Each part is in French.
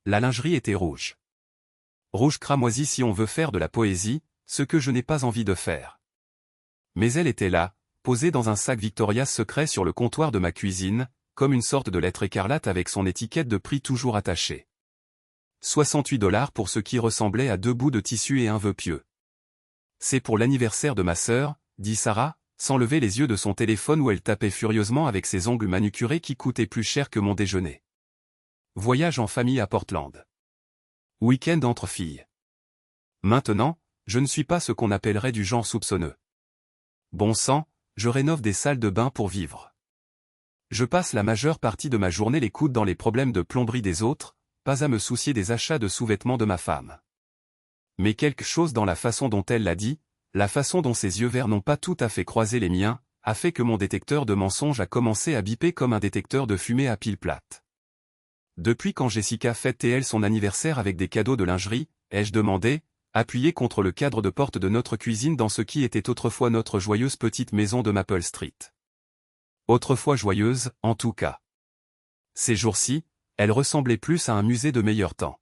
la lingerie était rouge. Rouge cramoisi si on veut faire de la poésie, ce que je n'ai pas envie de faire. Mais elle était là, posée dans un sac Victoria's Secret sur le comptoir de ma cuisine, comme une sorte de lettre écarlate avec son étiquette de prix toujours attachée. 68 $ pour ce qui ressemblait à 2 bouts de tissu et un vœu pieux. C'est pour l'anniversaire de ma sœur, dit Sarah, sans lever les yeux de son téléphone où elle tapait furieusement avec ses ongles manucurés qui coûtaient plus cher que mon déjeuner. Voyage en famille à Portland. Week-end entre filles. Maintenant, je ne suis pas ce qu'on appellerait du genre soupçonneux. Bon sang, je rénove des salles de bain pour vivre. Je passe la majeure partie de ma journée les coudes dans les problèmes de plomberie des autres, pas à me soucier des achats de sous-vêtements de ma femme. Mais quelque chose dans la façon dont elle l'a dit, la façon dont ses yeux verts n'ont pas tout à fait croisé les miens, a fait que mon détecteur de mensonges a commencé à biper comme un détecteur de fumée à pile plate. Depuis quand Jessica fête-t-elle son anniversaire avec des cadeaux de lingerie, ai-je demandé, appuyé contre le cadre de porte de notre cuisine dans ce qui était autrefois notre joyeuse petite maison de Maple Street. Autrefois joyeuse, en tout cas. Ces jours-ci, elle ressemblait plus à un musée de meilleur temps.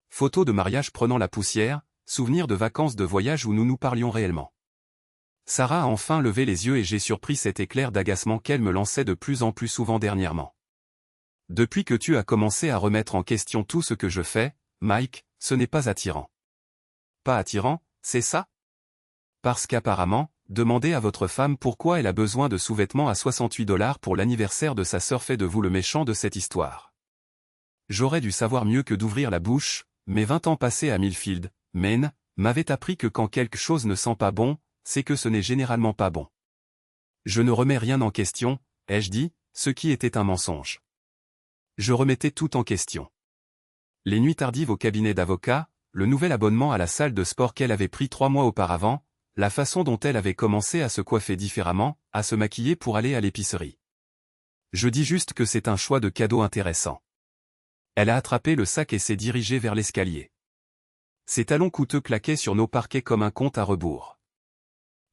Photos de mariage prenant la poussière, souvenirs de vacances de voyage où nous nous parlions réellement. Sarah a enfin levé les yeux et j'ai surpris cet éclair d'agacement qu'elle me lançait de plus en plus souvent dernièrement. Depuis que tu as commencé à remettre en question tout ce que je fais, Mike, ce n'est pas attirant. Pas attirant, c'est ça? Parce qu'apparemment, demandez à votre femme pourquoi elle a besoin de sous-vêtements à 68 $ pour l'anniversaire de sa sœur fait de vous le méchant de cette histoire. J'aurais dû savoir mieux que d'ouvrir la bouche, mais 20 ans passés à Millfield, Maine, m'avaient appris que quand quelque chose ne sent pas bon, c'est que ce n'est généralement pas bon. Je ne remets rien en question, ai-je dit, ce qui était un mensonge. Je remettais tout en question. Les nuits tardives au cabinet d'avocat, le nouvel abonnement à la salle de sport qu'elle avait pris 3 mois auparavant, la façon dont elle avait commencé à se coiffer différemment, à se maquiller pour aller à l'épicerie. Je dis juste que c'est un choix de cadeau intéressant. Elle a attrapé le sac et s'est dirigée vers l'escalier. Ses talons coûteux claquaient sur nos parquets comme un compte à rebours.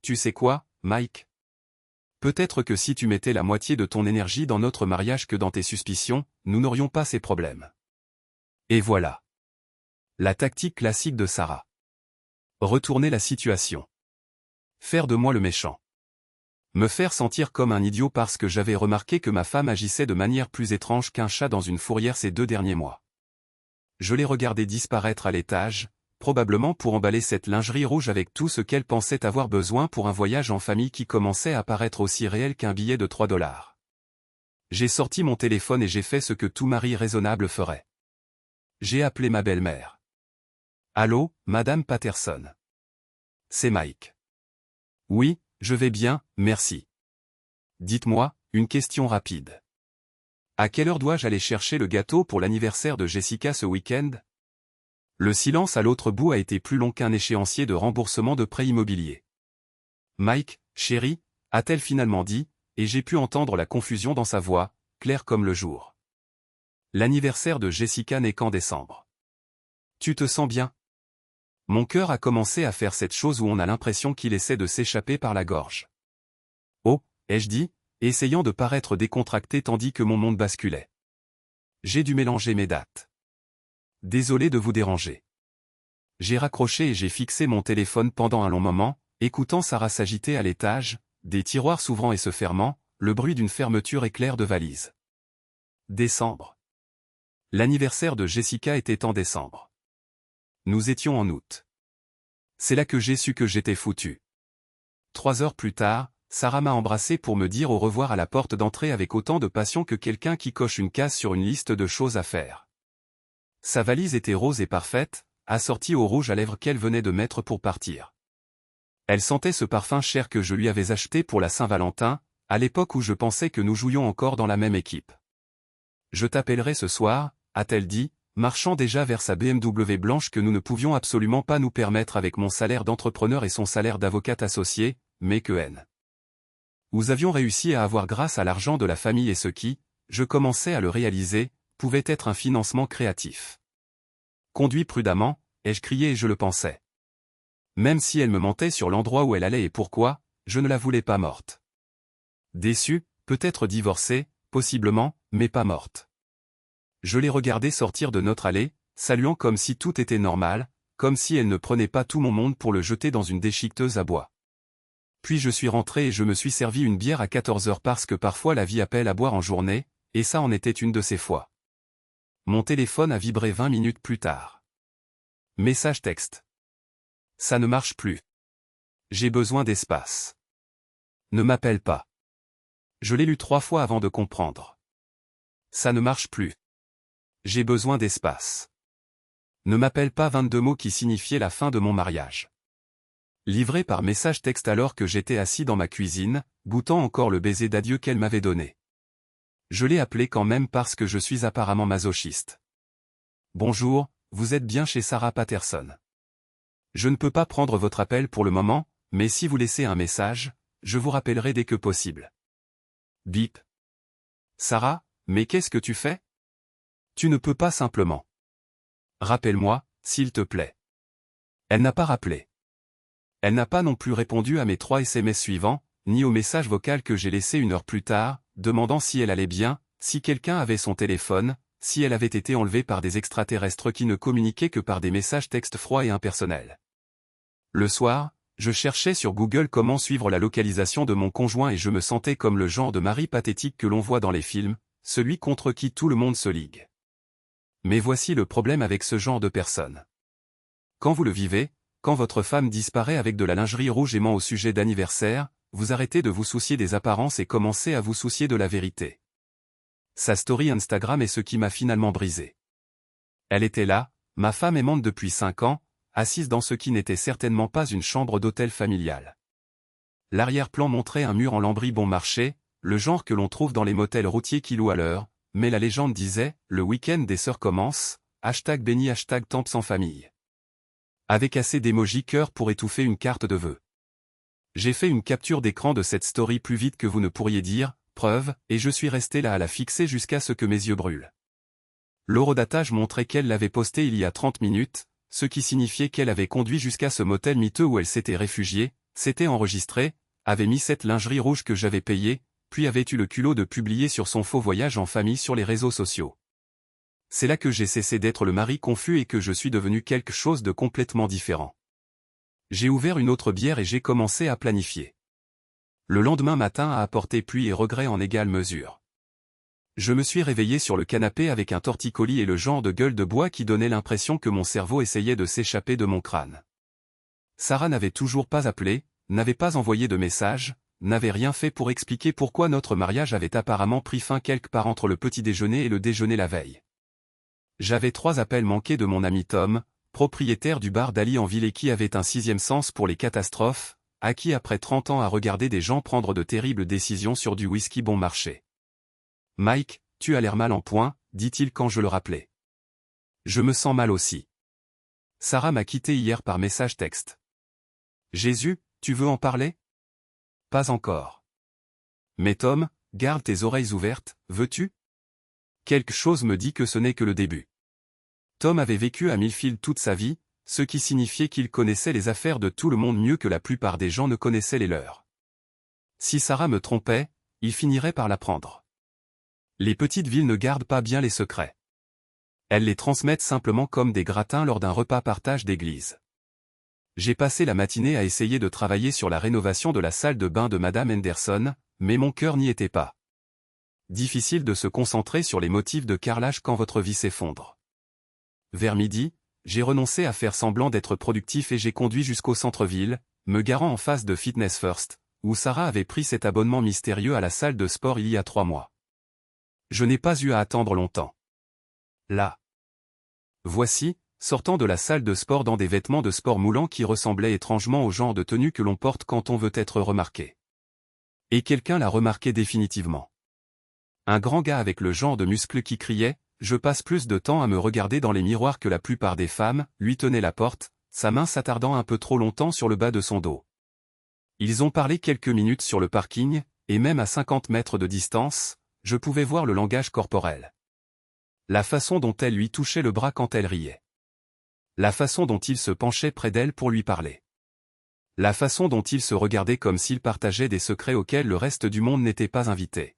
Tu sais quoi, Mike? Peut-être que si tu mettais la moitié de ton énergie dans notre mariage que dans tes suspicions, nous n'aurions pas ces problèmes. Et voilà. La tactique classique de Sarah. Retourner la situation. Faire de moi le méchant. Me faire sentir comme un idiot parce que j'avais remarqué que ma femme agissait de manière plus étrange qu'un chat dans une fourrière ces 2 derniers mois. Je l'ai regardée disparaître à l'étage, probablement pour emballer cette lingerie rouge avec tout ce qu'elle pensait avoir besoin pour un voyage en famille qui commençait à paraître aussi réel qu'un billet de 3 $. J'ai sorti mon téléphone et j'ai fait ce que tout mari raisonnable ferait. J'ai appelé ma belle-mère. Allô, Madame Patterson. C'est Mike. Oui, je vais bien, merci. Dites-moi, une question rapide. À quelle heure dois-je aller chercher le gâteau pour l'anniversaire de Jessica ce week-end? Le silence à l'autre bout a été plus long qu'un échéancier de remboursement de prêt immobilier. Mike, chérie, a-t-elle finalement dit, et j'ai pu entendre la confusion dans sa voix, claire comme le jour. L'anniversaire de Jessica n'est qu'en décembre. Tu te sens bien? Mon cœur a commencé à faire cette chose où on a l'impression qu'il essaie de s'échapper par la gorge. Oh, ai-je dit, essayant de paraître décontracté tandis que mon monde basculait. J'ai dû mélanger mes dates. Désolé de vous déranger. J'ai raccroché et j'ai fixé mon téléphone pendant un long moment, écoutant Sarah s'agiter à l'étage, des tiroirs s'ouvrant et se fermant, le bruit d'une fermeture éclair de valise. Décembre. L'anniversaire de Jessica était en décembre. Nous étions en août. C'est là que j'ai su que j'étais foutu. 3 heures plus tard, Sarah m'a embrassé pour me dire au revoir à la porte d'entrée avec autant de passion que quelqu'un qui coche une case sur une liste de choses à faire. Sa valise était rose et parfaite, assortie au rouge à lèvres qu'elle venait de mettre pour partir. Elle sentait ce parfum cher que je lui avais acheté pour la Saint-Valentin, à l'époque où je pensais que nous jouions encore dans la même équipe. Je t'appellerai ce soir, a-t-elle dit, marchant déjà vers sa BMW blanche que nous ne pouvions absolument pas nous permettre avec mon salaire d'entrepreneur et son salaire d'avocate associé, mais que nous avions réussi à avoir grâce à l'argent de la famille et ce qui, je commençais à le réaliser, pouvait être un financement créatif. Conduis prudemment, ai-je crié et je le pensais. Même si elle me mentait sur l'endroit où elle allait et pourquoi, je ne la voulais pas morte. Déçue, peut-être divorcée, possiblement, mais pas morte. Je l'ai regardée sortir de notre allée, saluant comme si tout était normal, comme si elle ne prenait pas tout mon monde pour le jeter dans une déchiqueteuse à bois. Puis je suis rentré et je me suis servi une bière à 14 heures parce que parfois la vie appelle à boire en journée, et ça en était une de ces fois. Mon téléphone a vibré 20 minutes plus tard. Message texte. Ça ne marche plus. J'ai besoin d'espace. Ne m'appelle pas. Je l'ai lu 3 fois avant de comprendre. Ça ne marche plus. J'ai besoin d'espace. Ne m'appelle pas 22 mots qui signifiaient la fin de mon mariage. Livré par message texte alors que j'étais assis dans ma cuisine, goûtant encore le baiser d'adieu qu'elle m'avait donné. Je l'ai appelé quand même parce que je suis apparemment masochiste. Bonjour, vous êtes bien chez Sarah Patterson. Je ne peux pas prendre votre appel pour le moment, mais si vous laissez un message, je vous rappellerai dès que possible. Bip. Sarah, mais qu'est-ce que tu fais? Tu ne peux pas simplement. Rappelle-moi, s'il te plaît. Elle n'a pas rappelé. Elle n'a pas non plus répondu à mes 3 SMS suivants, ni au message vocal que j'ai laissé 1 heure plus tard, demandant si elle allait bien, si quelqu'un avait son téléphone, si elle avait été enlevée par des extraterrestres qui ne communiquaient que par des messages textes froids et impersonnels. Le soir, je cherchais sur Google comment suivre la localisation de mon conjoint et je me sentais comme le genre de mari pathétique que l'on voit dans les films, celui contre qui tout le monde se ligue. Mais voici le problème avec ce genre de personnes. Quand vous le vivez, quand votre femme disparaît avec de la lingerie rouge aimant au sujet d'anniversaire, vous arrêtez de vous soucier des apparences et commencez à vous soucier de la vérité. Sa story Instagram est ce qui m'a finalement brisé. Elle était là, ma femme aimante depuis 5 ans, assise dans ce qui n'était certainement pas une chambre d'hôtel familiale. L'arrière-plan montrait un mur en lambris bon marché, le genre que l'on trouve dans les motels routiers qui louent à l'heure, mais la légende disait « Le week-end des sœurs commence », #béni #tempe sans famille. Avec assez d'émojis cœur pour étouffer une carte de vœux. J'ai fait une capture d'écran de cette story plus vite que vous ne pourriez dire, preuve, et je suis resté là à la fixer jusqu'à ce que mes yeux brûlent. L'horodatage montrait qu'elle l'avait posté il y a 30 minutes, ce qui signifiait qu'elle avait conduit jusqu'à ce motel miteux où elle s'était réfugiée, s'était enregistrée, avait mis cette lingerie rouge que j'avais payée, puis avait eu le culot de publier sur son faux voyage en famille sur les réseaux sociaux. C'est là que j'ai cessé d'être le mari confus et que je suis devenu quelque chose de complètement différent. J'ai ouvert une autre bière et j'ai commencé à planifier. Le lendemain matin a apporté pluie et regret en égale mesure. Je me suis réveillé sur le canapé avec un torticolis et le genre de gueule de bois qui donnait l'impression que mon cerveau essayait de s'échapper de mon crâne. Sarah n'avait toujours pas appelé, n'avait pas envoyé de message, n'avait rien fait pour expliquer pourquoi notre mariage avait apparemment pris fin quelque part entre le petit déjeuner et le déjeuner la veille. J'avais 3 appels manqués de mon ami Tom, propriétaire du bar d'Ali en ville et qui avait un 6e sens pour les catastrophes, à qui après 30 ans a regardé des gens prendre de terribles décisions sur du whisky bon marché. « Mike, tu as l'air mal en point », dit-il quand je le rappelais. « Je me sens mal aussi. Sarah m'a quitté hier par message texte. »« Jésus, tu veux en parler ?»« Pas encore. »« Mais Tom, garde tes oreilles ouvertes, veux-tu ?» Quelque chose me dit que ce n'est que le début. Tom avait vécu à Millfield toute sa vie, ce qui signifiait qu'il connaissait les affaires de tout le monde mieux que la plupart des gens ne connaissaient les leurs. Si Sarah me trompait, il finirait par l'apprendre. Les petites villes ne gardent pas bien les secrets. Elles les transmettent simplement comme des gratins lors d'un repas partage d'église. J'ai passé la matinée à essayer de travailler sur la rénovation de la salle de bain de Madame Henderson, mais mon cœur n'y était pas. Difficile de se concentrer sur les motifs de carrelage quand votre vie s'effondre. Vers midi, j'ai renoncé à faire semblant d'être productif et j'ai conduit jusqu'au centre-ville, me garant en face de Fitness First, où Sarah avait pris cet abonnement mystérieux à la salle de sport il y a 3 mois. Je n'ai pas eu à attendre longtemps. Là. Voici, sortant de la salle de sport dans des vêtements de sport moulants qui ressemblaient étrangement au genre de tenue que l'on porte quand on veut être remarqué. Et quelqu'un l'a remarqué définitivement. Un grand gars avec le genre de muscles qui criait « Je passe plus de temps à me regarder dans les miroirs que la plupart des femmes », lui tenait la porte, sa main s'attardant un peu trop longtemps sur le bas de son dos. Ils ont parlé quelques minutes sur le parking, et même à 50 mètres de distance, je pouvais voir le langage corporel. La façon dont elle lui touchait le bras quand elle riait. La façon dont il se penchait près d'elle pour lui parler. La façon dont il se regardait comme s'il partageait des secrets auxquels le reste du monde n'était pas invité.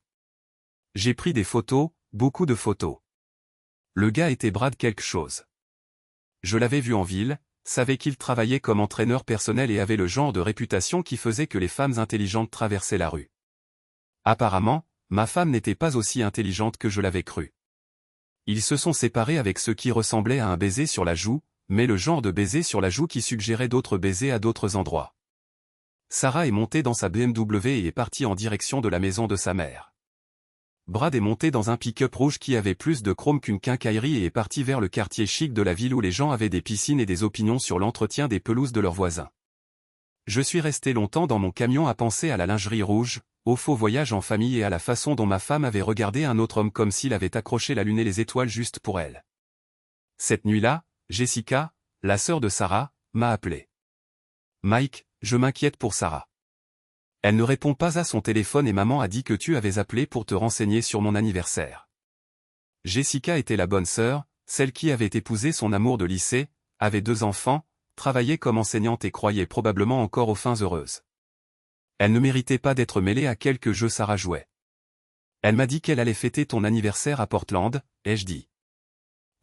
J'ai pris des photos, beaucoup de photos. Le gars était Brad quelque chose. Je l'avais vu en ville, savais qu'il travaillait comme entraîneur personnel et avait le genre de réputation qui faisait que les femmes intelligentes traversaient la rue. Apparemment, ma femme n'était pas aussi intelligente que je l'avais cru. Ils se sont séparés avec ce qui ressemblait à un baiser sur la joue, mais le genre de baiser sur la joue qui suggérait d'autres baisers à d'autres endroits. Sarah est montée dans sa BMW et est partie en direction de la maison de sa mère. Brad est monté dans un pick-up rouge qui avait plus de chrome qu'une quincaillerie et est parti vers le quartier chic de la ville où les gens avaient des piscines et des opinions sur l'entretien des pelouses de leurs voisins. Je suis resté longtemps dans mon camion à penser à la lingerie rouge, au faux voyage en famille et à la façon dont ma femme avait regardé un autre homme comme s'il avait accroché la lune et les étoiles juste pour elle. Cette nuit-là, Jessica, la sœur de Sarah, m'a appelé. Mike, je m'inquiète pour Sarah. Elle ne répond pas à son téléphone et maman a dit que tu avais appelé pour te renseigner sur mon anniversaire. Jessica était la bonne sœur, celle qui avait épousé son amour de lycée, avait 2 enfants, travaillait comme enseignante et croyait probablement encore aux fins heureuses. Elle ne méritait pas d'être mêlée à quelques jeux Sarah jouait. Elle m'a dit qu'elle allait fêter ton anniversaire à Portland, ai-je dit.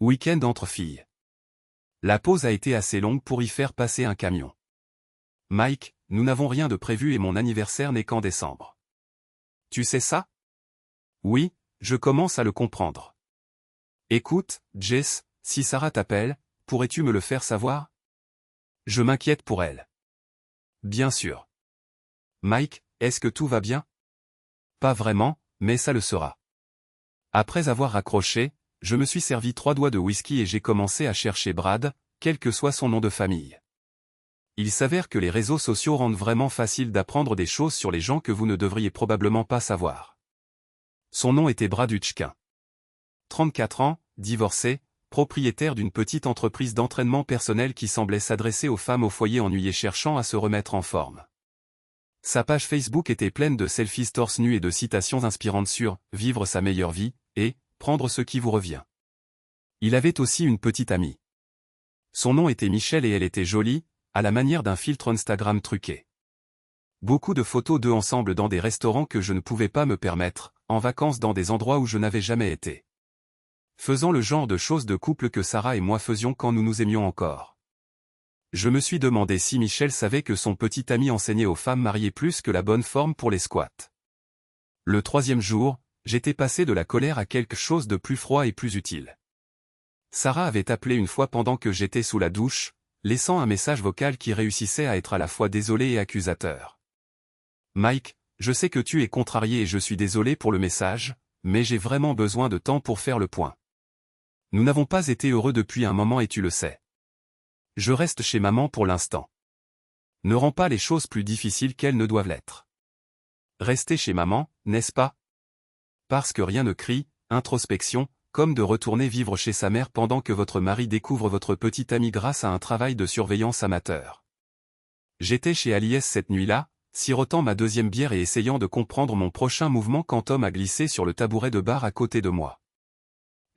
Week-end entre filles. La pause a été assez longue pour y faire passer un camion. Mike, nous n'avons rien de prévu et mon anniversaire n'est qu'en décembre. Tu sais ça? Oui, je commence à le comprendre. Écoute, Jess, si Sarah t'appelle, pourrais-tu me le faire savoir? Je m'inquiète pour elle. Bien sûr. Mike, est-ce que tout va bien? Pas vraiment, mais ça le sera. Après avoir raccroché, je me suis servi 3 doigts de whisky et j'ai commencé à chercher Brad, quel que soit son nom de famille. Il s'avère que les réseaux sociaux rendent vraiment facile d'apprendre des choses sur les gens que vous ne devriez probablement pas savoir. Son nom était Brad Hutchkin. 34 ans, divorcé, propriétaire d'une petite entreprise d'entraînement personnel qui semblait s'adresser aux femmes au foyer ennuyées cherchant à se remettre en forme. Sa page Facebook était pleine de selfies torse nu et de citations inspirantes sur « vivre sa meilleure vie » et « prendre ce qui vous revient ». Il avait aussi une petite amie. Son nom était Michelle et elle était jolie, à la manière d'un filtre Instagram truqué. Beaucoup de photos d'eux ensemble dans des restaurants que je ne pouvais pas me permettre, en vacances dans des endroits où je n'avais jamais été. Faisant le genre de choses de couple que Sarah et moi faisions quand nous nous aimions encore. Je me suis demandé si Michel savait que son petit ami enseignait aux femmes mariées plus que la bonne forme pour les squats. Le 3e jour, j'étais passé de la colère à quelque chose de plus froid et plus utile. Sarah avait appelé une fois pendant que j'étais sous la douche, laissant un message vocal qui réussissait à être à la fois désolé et accusateur. Mike, je sais que tu es contrarié et je suis désolé pour le message, mais j'ai vraiment besoin de temps pour faire le point. Nous n'avons pas été heureux depuis un moment et tu le sais. Je reste chez maman pour l'instant. Ne rends pas les choses plus difficiles qu'elles ne doivent l'être. Rester chez maman, n'est-ce pas? Parce que rien ne crie, introspection, comme de retourner vivre chez sa mère pendant que votre mari découvre votre petite amie grâce à un travail de surveillance amateur. J'étais chez Aliès cette nuit-là, sirotant ma 2e bière et essayant de comprendre mon prochain mouvement quand Tom a glissé sur le tabouret de bar à côté de moi.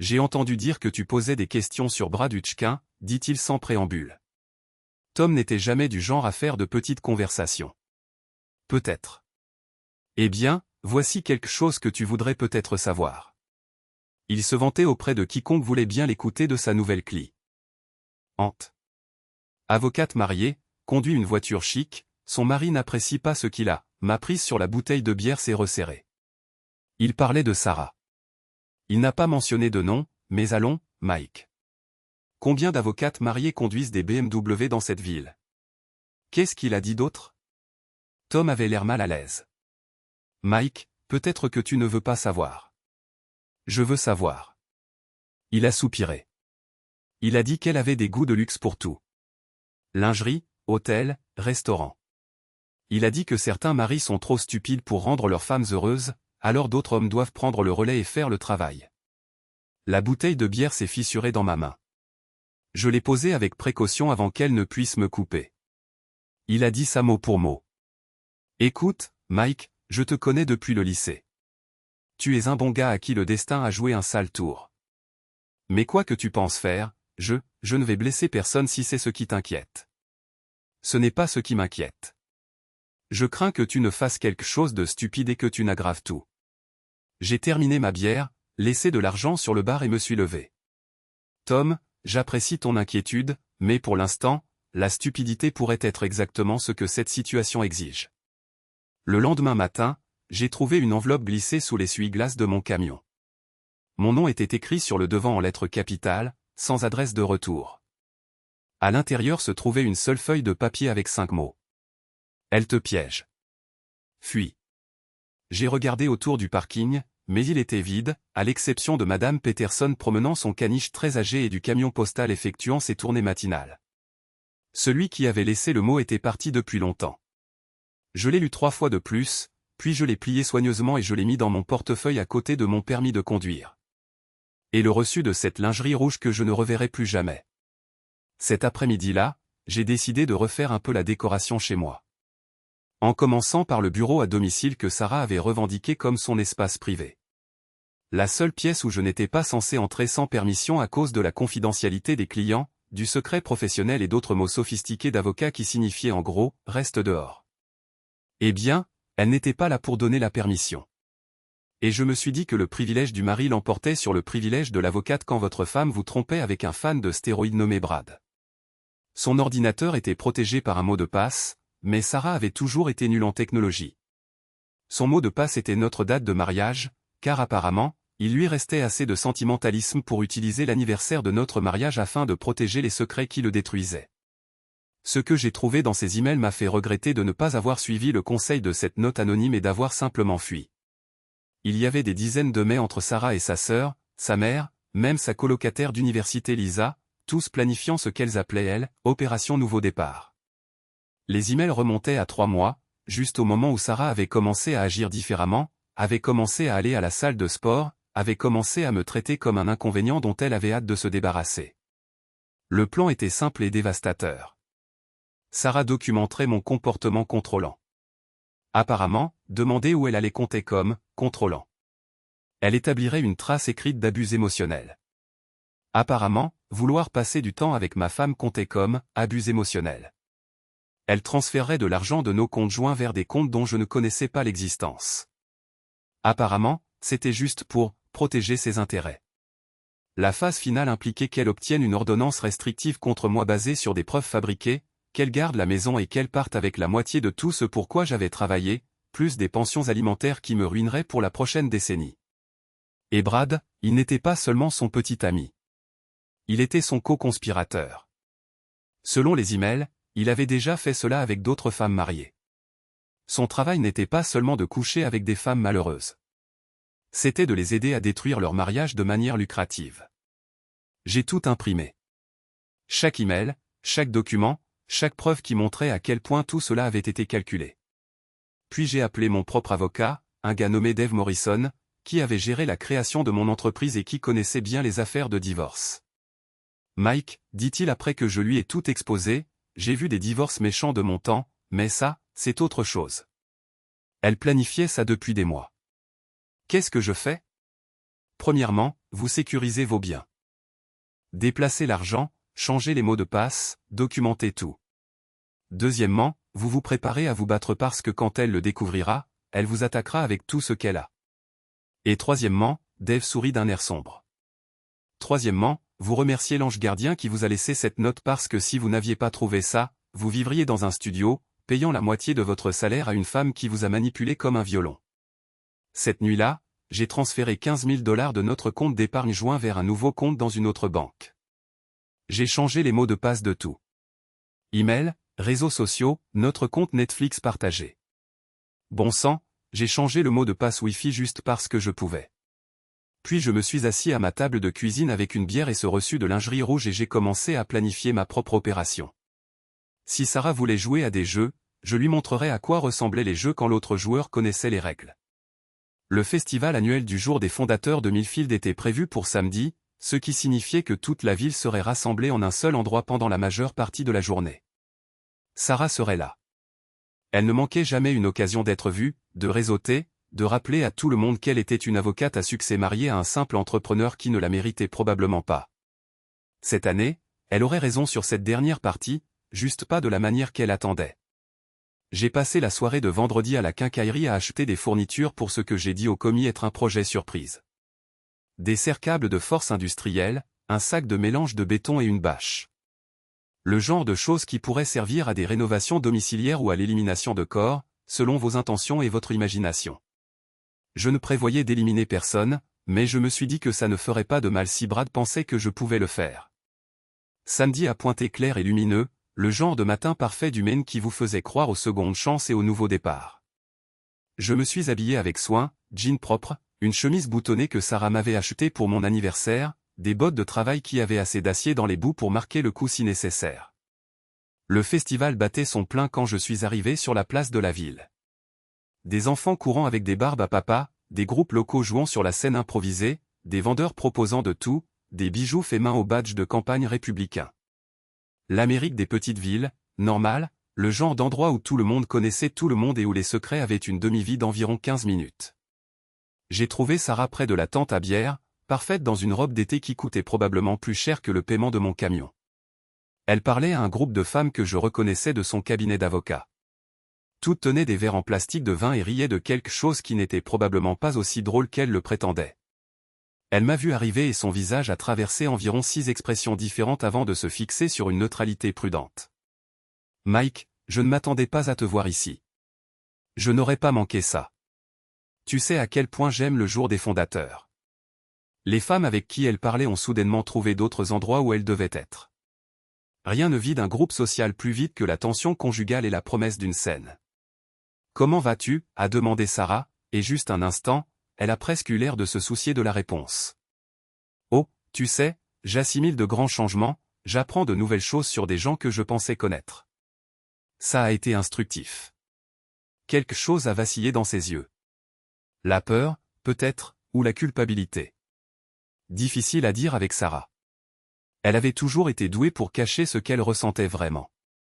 J'ai entendu dire que tu posais des questions sur Brad Hutchkin, dit-il sans préambule. Tom n'était jamais du genre à faire de petites conversations. Peut-être. Eh bien, voici quelque chose que tu voudrais peut-être savoir. Il se vantait auprès de quiconque voulait bien l'écouter de sa nouvelle cliente. Avocate mariée, conduit une voiture chic, son mari n'apprécie pas ce qu'il a, ma prise sur la bouteille de bière s'est resserrée. Il parlait de Sarah. Il n'a pas mentionné de nom, mais allons, Mike. Combien d'avocates mariées conduisent des BMW dans cette ville? Qu'est-ce qu'il a dit d'autre? Tom avait l'air mal à l'aise. Mike, peut-être que tu ne veux pas savoir. Je veux savoir. Il a soupiré. Il a dit qu'elle avait des goûts de luxe pour tout. Lingerie, hôtel, restaurant. Il a dit que certains maris sont trop stupides pour rendre leurs femmes heureuses, alors d'autres hommes doivent prendre le relais et faire le travail. La bouteille de bière s'est fissurée dans ma main. Je l'ai posée avec précaution avant qu'elle ne puisse me couper. Il a dit ça mot pour mot. Écoute, Mike, je te connais depuis le lycée. Tu es un bon gars à qui le destin a joué un sale tour. Mais quoi que tu penses faire, je ne vais blesser personne si c'est ce qui t'inquiète. Ce n'est pas ce qui m'inquiète. Je crains que tu ne fasses quelque chose de stupide et que tu n'aggraves tout. J'ai terminé ma bière, laissé de l'argent sur le bar et me suis levé. Tom, j'apprécie ton inquiétude, mais pour l'instant, la stupidité pourrait être exactement ce que cette situation exige. Le lendemain matin, j'ai trouvé une enveloppe glissée sous l'essuie-glace de mon camion. Mon nom était écrit sur le devant en lettres capitales, sans adresse de retour. À l'intérieur se trouvait une seule feuille de papier avec 5 mots. Elle te piège. Fuis. J'ai regardé autour du parking, mais il était vide, à l'exception de Madame Peterson promenant son caniche très âgé et du camion postal effectuant ses tournées matinales. Celui qui avait laissé le mot était parti depuis longtemps. Je l'ai lu 3 fois de plus, puis je l'ai plié soigneusement et je l'ai mis dans mon portefeuille à côté de mon permis de conduire. Et le reçu de cette lingerie rouge que je ne reverrai plus jamais. Cet après-midi-là, j'ai décidé de refaire un peu la décoration chez moi. En commençant par le bureau à domicile que Sarah avait revendiqué comme son espace privé. La seule pièce où je n'étais pas censé entrer sans permission à cause de la confidentialité des clients, du secret professionnel et d'autres mots sophistiqués d'avocat qui signifiaient en gros « reste dehors ». Eh bien, elle n'était pas là pour donner la permission. Et je me suis dit que le privilège du mari l'emportait sur le privilège de l'avocate quand votre femme vous trompait avec un fan de stéroïdes nommé Brad. Son ordinateur était protégé par un mot de passe, mais Sarah avait toujours été nulle en technologie. Son mot de passe était notre date de mariage, car apparemment, il lui restait assez de sentimentalisme pour utiliser l'anniversaire de notre mariage afin de protéger les secrets qui le détruisaient. Ce que j'ai trouvé dans ces emails m'a fait regretter de ne pas avoir suivi le conseil de cette note anonyme et d'avoir simplement fui. Il y avait des dizaines de mai entre Sarah et sa sœur, sa mère, même sa colocataire d'université Lisa, tous planifiant ce qu'elles appelaient elles, Opération Nouveau Départ. Les emails remontaient à 3 mois, juste au moment où Sarah avait commencé à agir différemment, avait commencé à aller à la salle de sport, avait commencé à me traiter comme un inconvénient dont elle avait hâte de se débarrasser. Le plan était simple et dévastateur. Sarah documenterait mon comportement contrôlant. Apparemment, demander où elle allait compter comme « contrôlant ». Elle établirait une trace écrite d'abus émotionnels. Apparemment, vouloir passer du temps avec ma femme comptait comme « abus émotionnels ». Elle transférerait de l'argent de nos comptes joints vers des comptes dont je ne connaissais pas l'existence. Apparemment, c'était juste pour « protéger ses intérêts ». La phase finale impliquait qu'elle obtienne une ordonnance restrictive contre moi basée sur des preuves fabriquées, qu'elle garde la maison et qu'elle parte avec la moitié de tout ce pour quoi j'avais travaillé, plus des pensions alimentaires qui me ruineraient pour la prochaine décennie. Et Brad, il n'était pas seulement son petit ami. Il était son co-conspirateur. Selon les emails, il avait déjà fait cela avec d'autres femmes mariées. Son travail n'était pas seulement de coucher avec des femmes malheureuses. C'était de les aider à détruire leur mariage de manière lucrative. J'ai tout imprimé. Chaque email, chaque document, chaque preuve qui montrait à quel point tout cela avait été calculé. Puis j'ai appelé mon propre avocat, un gars nommé Dave Morrison, qui avait géré la création de mon entreprise et qui connaissait bien les affaires de divorce. Mike, dit-il après que je lui ai tout exposé, j'ai vu des divorces méchants de mon temps, mais ça, c'est autre chose. Elle planifiait ça depuis des mois. Qu'est-ce que je fais? Premièrement, vous sécurisez vos biens. Déplacez l'argent, changez les mots de passe, documentez tout. Deuxièmement, vous vous préparez à vous battre parce que quand elle le découvrira, elle vous attaquera avec tout ce qu'elle a. Et troisièmement, Dave sourit d'un air sombre. Troisièmement, vous remerciez l'ange gardien qui vous a laissé cette note parce que si vous n'aviez pas trouvé ça, vous vivriez dans un studio, payant la moitié de votre salaire à une femme qui vous a manipulé comme un violon. Cette nuit-là, j'ai transféré 15 000 $ de notre compte d'épargne joint vers un nouveau compte dans une autre banque. J'ai changé les mots de passe de tout. Email, réseaux sociaux, notre compte Netflix partagé. Bon sang, j'ai changé le mot de passe Wi-Fi juste parce que je pouvais. Puis je me suis assis à ma table de cuisine avec une bière et ce reçu de lingerie rouge et j'ai commencé à planifier ma propre opération. Si Sarah voulait jouer à des jeux, je lui montrerais à quoi ressemblaient les jeux quand l'autre joueur connaissait les règles. Le festival annuel du jour des fondateurs de Millfield était prévu pour samedi, ce qui signifiait que toute la ville serait rassemblée en un seul endroit pendant la majeure partie de la journée. Sarah serait là. Elle ne manquait jamais une occasion d'être vue, de réseauter, de rappeler à tout le monde qu'elle était une avocate à succès mariée à un simple entrepreneur qui ne la méritait probablement pas. Cette année, elle aurait raison sur cette dernière partie, juste pas de la manière qu'elle attendait. J'ai passé la soirée de vendredi à la quincaillerie à acheter des fournitures pour ce que j'ai dit au commis être un projet surprise. Des serre-câbles de force industrielle, un sac de mélange de béton et une bâche. Le genre de choses qui pourraient servir à des rénovations domiciliaires ou à l'élimination de corps, selon vos intentions et votre imagination. Je ne prévoyais d'éliminer personne, mais je me suis dit que ça ne ferait pas de mal si Brad pensait que je pouvais le faire. Samedi à pointer clair et lumineux, le genre de matin parfait du Maine qui vous faisait croire aux secondes chances et au nouveau départ. Je me suis habillé avec soin, jean propre, une chemise boutonnée que Sarah m'avait achetée pour mon anniversaire, des bottes de travail qui avaient assez d'acier dans les bouts pour marquer le coup si nécessaire. Le festival battait son plein quand je suis arrivé sur la place de la ville. Des enfants courant avec des barbes à papa, des groupes locaux jouant sur la scène improvisée, des vendeurs proposant de tout, des bijoux faits main au badge de campagne républicain. L'Amérique des petites villes, normale, le genre d'endroit où tout le monde connaissait tout le monde et où les secrets avaient une demi-vie d'environ 15 minutes. J'ai trouvé Sarah près de la tente à bière, parfaite dans une robe d'été qui coûtait probablement plus cher que le paiement de mon camion. Elle parlait à un groupe de femmes que je reconnaissais de son cabinet d'avocat. Toutes tenaient des verres en plastique de vin et riaient de quelque chose qui n'était probablement pas aussi drôle qu'elle le prétendait. Elle m'a vu arriver et son visage a traversé environ 6 expressions différentes avant de se fixer sur une neutralité prudente. « Mike, je ne m'attendais pas à te voir ici. Je n'aurais pas manqué ça. Tu sais à quel point j'aime le jour des fondateurs. » Les femmes avec qui elle parlait ont soudainement trouvé d'autres endroits où elles devaient être. Rien ne vide un groupe social plus vite que la tension conjugale et la promesse d'une scène. « Comment vas-tu » a demandé Sarah, et juste un instant, elle a presque eu l'air de se soucier de la réponse. « Oh, tu sais, j'assimile de grands changements, j'apprends de nouvelles choses sur des gens que je pensais connaître. » Ça a été instructif. Quelque chose a vacillé dans ses yeux. La peur, peut-être, ou la culpabilité. Difficile à dire avec Sarah. Elle avait toujours été douée pour cacher ce qu'elle ressentait vraiment.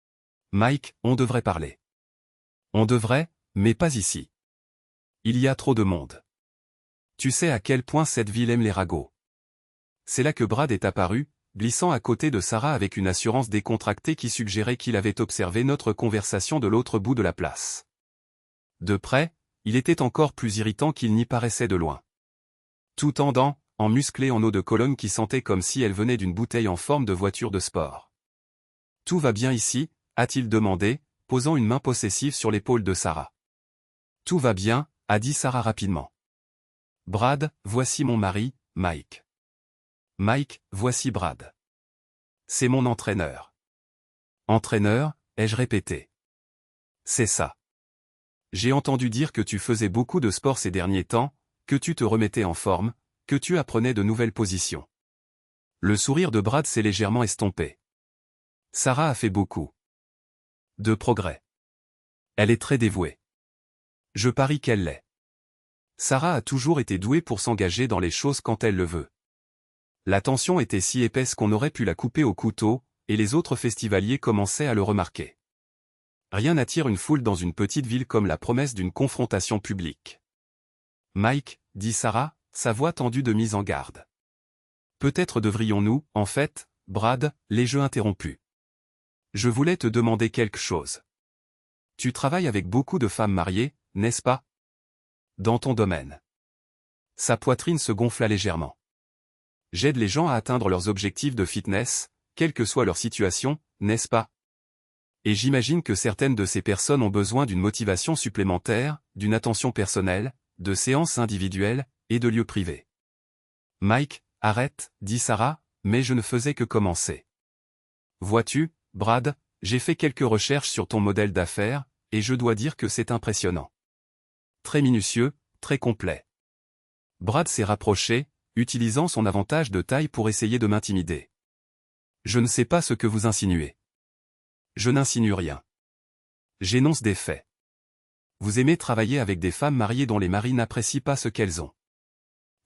« Mike, on devrait parler. » « On devrait, mais pas ici. Il y a trop de monde. Tu sais à quel point cette ville aime les ragots. » C'est là que Brad est apparu, glissant à côté de Sarah avec une assurance décontractée qui suggérait qu'il avait observé notre conversation de l'autre bout de la place. De près, il était encore plus irritant qu'il n'y paraissait de loin. Tout tendant, en musclé en eau de Cologne qui sentait comme si elle venait d'une bouteille en forme de voiture de sport. « Tout va bien ici ?» a-t-il demandé, posant une main possessive sur l'épaule de Sarah. « Tout va bien » a dit Sarah rapidement. « Brad, voici mon mari, Mike. »« Mike, voici Brad. C'est mon entraîneur. »« Entraîneur » ai-je répété. « C'est ça. J'ai entendu dire que tu faisais beaucoup de sport ces derniers temps, que tu te remettais en forme, que tu apprenais de nouvelles positions. » Le sourire de Brad s'est légèrement estompé. Sarah a fait beaucoup de progrès. Elle est très dévouée. Je parie qu'elle l'est. Sarah a toujours été douée pour s'engager dans les choses quand elle le veut. La tension était si épaisse qu'on aurait pu la couper au couteau, et les autres festivaliers commençaient à le remarquer. Rien n'attire une foule dans une petite ville comme la promesse d'une confrontation publique. « Mike, » dit Sarah, sa voix tendue de mise en garde. « Peut-être devrions-nous, en fait, Brad, » les jeux interrompus. « Je voulais te demander quelque chose. Tu travailles avec beaucoup de femmes mariées, n'est-ce pas? Dans ton domaine. » Sa poitrine se gonfla légèrement. « J'aide les gens à atteindre leurs objectifs de fitness, quelle que soit leur situation, n'est-ce pas? Et j'imagine que certaines de ces personnes ont besoin d'une motivation supplémentaire, d'une attention personnelle, de séances individuelles, et de lieux privés. »« Mike, arrête, » dit Sarah, mais je ne faisais que commencer. « Vois-tu, Brad, j'ai fait quelques recherches sur ton modèle d'affaires, et je dois dire que c'est impressionnant. Très minutieux, très complet. » Brad s'est rapproché, utilisant son avantage de taille pour essayer de m'intimider. « Je ne sais pas ce que vous insinuez. » « Je n'insinue rien. J'énonce des faits. Vous aimez travailler avec des femmes mariées dont les maris n'apprécient pas ce qu'elles ont.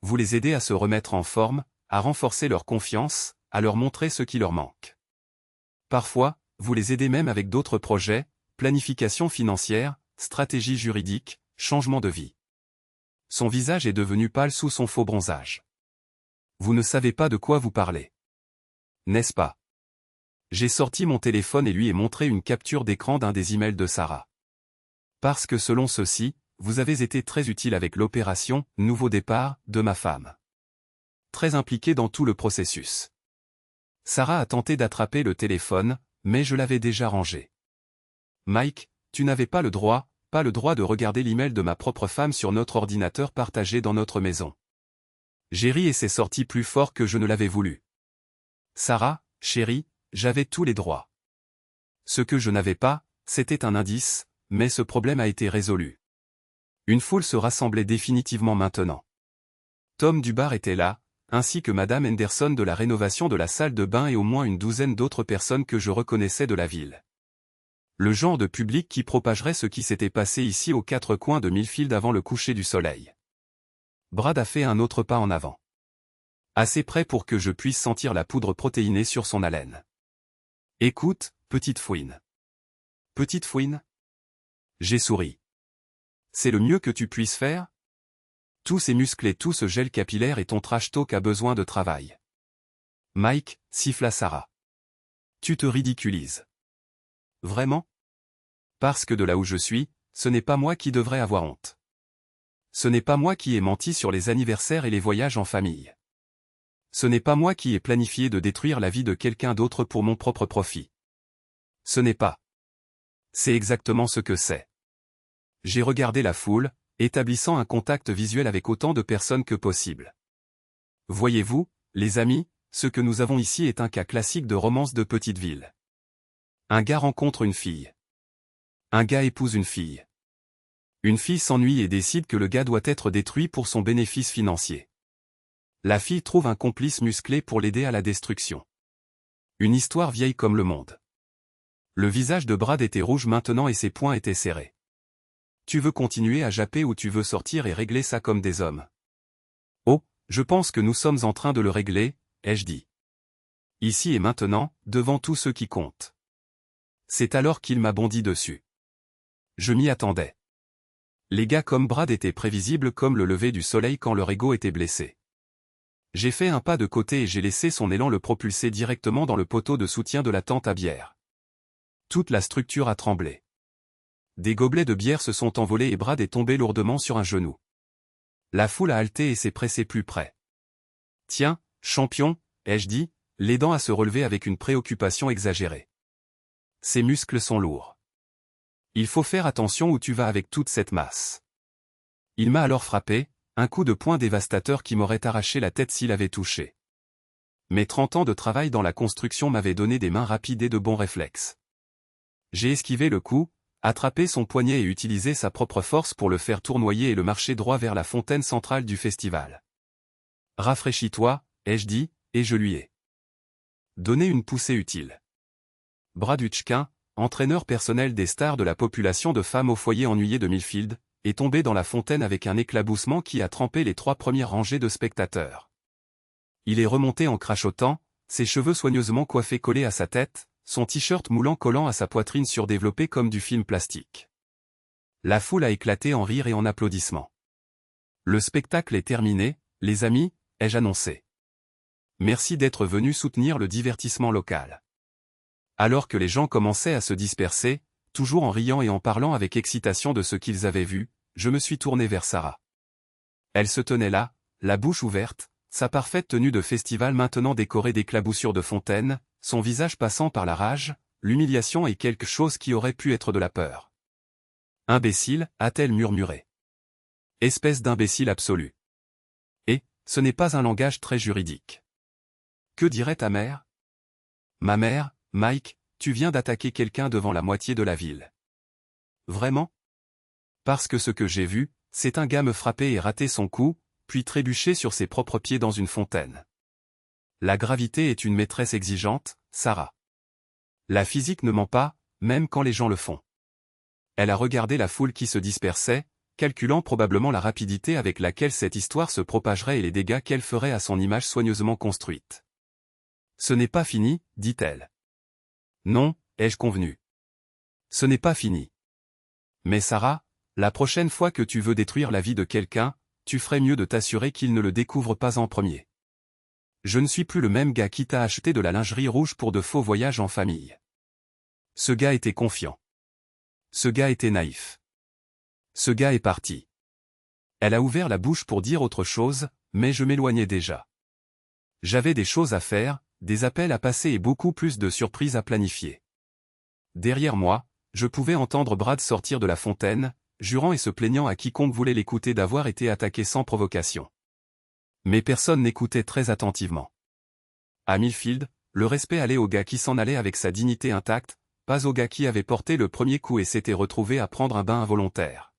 Vous les aidez à se remettre en forme, à renforcer leur confiance, à leur montrer ce qui leur manque. Parfois, vous les aidez même avec d'autres projets, planification financière, stratégie juridique, changement de vie. » Son visage est devenu pâle sous son faux bronzage. « Vous ne savez pas de quoi vous parlez. N'est-ce pas? » J'ai sorti mon téléphone et lui ai montré une capture d'écran d'un des emails de Sarah. « Parce que selon ceci, vous avez été très utile avec l'opération « Nouveau départ » de ma femme. Très impliqué dans tout le processus. Sarah a tenté d'attraper le téléphone, mais je l'avais déjà rangé. Mike, tu n'avais pas le droit de regarder l'email de ma propre femme sur notre ordinateur partagé dans notre maison. J'ai ri et c'est sorti plus fort que je ne l'avais voulu. Sarah, chérie, j'avais tous les droits. Ce que je n'avais pas, c'était un indice, mais ce problème a été résolu. Une foule se rassemblait définitivement maintenant. Tom Dubar était là, ainsi que Madame Henderson de la rénovation de la salle de bain et au moins une douzaine d'autres personnes que je reconnaissais de la ville. Le genre de public qui propagerait ce qui s'était passé ici aux quatre coins de Millfield avant le coucher du soleil. Brad a fait un autre pas en avant. Assez près pour que je puisse sentir la poudre protéinée sur son haleine. Écoute, petite fouine. Petite fouine? J'ai souri. C'est le mieux que tu puisses faire? Tous ces muscles et tout ce gel capillaire et ton trash talk a besoin de travail. Mike, siffla Sarah. Tu te ridiculises. Vraiment? Parce que de là où je suis, ce n'est pas moi qui devrais avoir honte. Ce n'est pas moi qui ai menti sur les anniversaires et les voyages en famille. Ce n'est pas moi qui ai planifié de détruire la vie de quelqu'un d'autre pour mon propre profit. Ce n'est pas. C'est exactement ce que c'est. J'ai regardé la foule, établissant un contact visuel avec autant de personnes que possible. Voyez-vous, les amis, ce que nous avons ici est un cas classique de romance de petite ville. Un gars rencontre une fille. Un gars épouse une fille. Une fille s'ennuie et décide que le gars doit être détruit pour son bénéfice financier. La fille trouve un complice musclé pour l'aider à la destruction. Une histoire vieille comme le monde. Le visage de Brad était rouge maintenant et ses poings étaient serrés. Tu veux continuer à japper ou tu veux sortir et régler ça comme des hommes? Oh, je pense que nous sommes en train de le régler, ai-je dit. Ici et maintenant, devant tous ceux qui comptent. C'est alors qu'il m'a bondi dessus. Je m'y attendais. Les gars comme Brad étaient prévisibles comme le lever du soleil quand leur ego était blessé. J'ai fait un pas de côté et j'ai laissé son élan le propulser directement dans le poteau de soutien de la tente à bière. Toute la structure a tremblé. Des gobelets de bière se sont envolés et Brad est tombé lourdement sur un genou. La foule a halté et s'est pressée plus près. Tiens, champion, ai-je dit, l'aidant à se relever avec une préoccupation exagérée. Ses muscles sont lourds. Il faut faire attention où tu vas avec toute cette masse. Il m'a alors frappé, un coup de poing dévastateur qui m'aurait arraché la tête s'il avait touché. Mes 30 ans de travail dans la construction m'avaient donné des mains rapides et de bons réflexes. J'ai esquivé le coup, attrapé son poignet et utilisé sa propre force pour le faire tournoyer et le marcher droit vers la fontaine centrale du festival. Rafraîchis-toi, ai-je dit, et je lui ai donné une poussée utile. Brad Hutchkin, entraîneur personnel des stars de la population de femmes au foyer ennuyé de Millfield, est tombé dans la fontaine avec un éclaboussement qui a trempé les 3 premières rangées de spectateurs. Il est remonté en crachotant, ses cheveux soigneusement coiffés collés à sa tête, son t-shirt moulant collant à sa poitrine surdéveloppée comme du film plastique. La foule a éclaté en rires et en applaudissements. Le spectacle est terminé, les amis, ai-je annoncé. Merci d'être venus soutenir le divertissement local. Alors que les gens commençaient à se disperser, toujours en riant et en parlant avec excitation de ce qu'ils avaient vu, je me suis tourné vers Sarah. Elle se tenait là, la bouche ouverte, sa parfaite tenue de festival maintenant décorée d'éclaboussures de fontaine, son visage passant par la rage, l'humiliation et quelque chose qui aurait pu être de la peur. Imbécile, a-t-elle murmuré. Espèce d'imbécile absolu. Et, ce n'est pas un langage très juridique. Que dirait ta mère? Ma mère, Mike, tu viens d'attaquer quelqu'un devant la moitié de la ville. Vraiment? Parce que ce que j'ai vu, c'est un gars me frapper et rater son coup, puis trébucher sur ses propres pieds dans une fontaine. La gravité est une maîtresse exigeante, Sarah. La physique ne ment pas, même quand les gens le font. Elle a regardé la foule qui se dispersait, calculant probablement la rapidité avec laquelle cette histoire se propagerait et les dégâts qu'elle ferait à son image soigneusement construite. Ce n'est pas fini, dit-elle. Non, ai-je convenu. Ce n'est pas fini. Mais Sarah, la prochaine fois que tu veux détruire la vie de quelqu'un, tu ferais mieux de t'assurer qu'il ne le découvre pas en premier. Je ne suis plus le même gars qui t'a acheté de la lingerie rouge pour de faux voyages en famille. Ce gars était confiant. Ce gars était naïf. Ce gars est parti. Elle a ouvert la bouche pour dire autre chose, mais je m'éloignais déjà. J'avais des choses à faire, des appels à passer et beaucoup plus de surprises à planifier. Derrière moi, je pouvais entendre Brad sortir de la fontaine, jurant et se plaignant à quiconque voulait l'écouter d'avoir été attaqué sans provocation. Mais personne n'écoutait très attentivement. À Millfield, le respect allait au gars qui s'en allait avec sa dignité intacte, pas au gars qui avait porté le premier coup et s'était retrouvé à prendre un bain involontaire.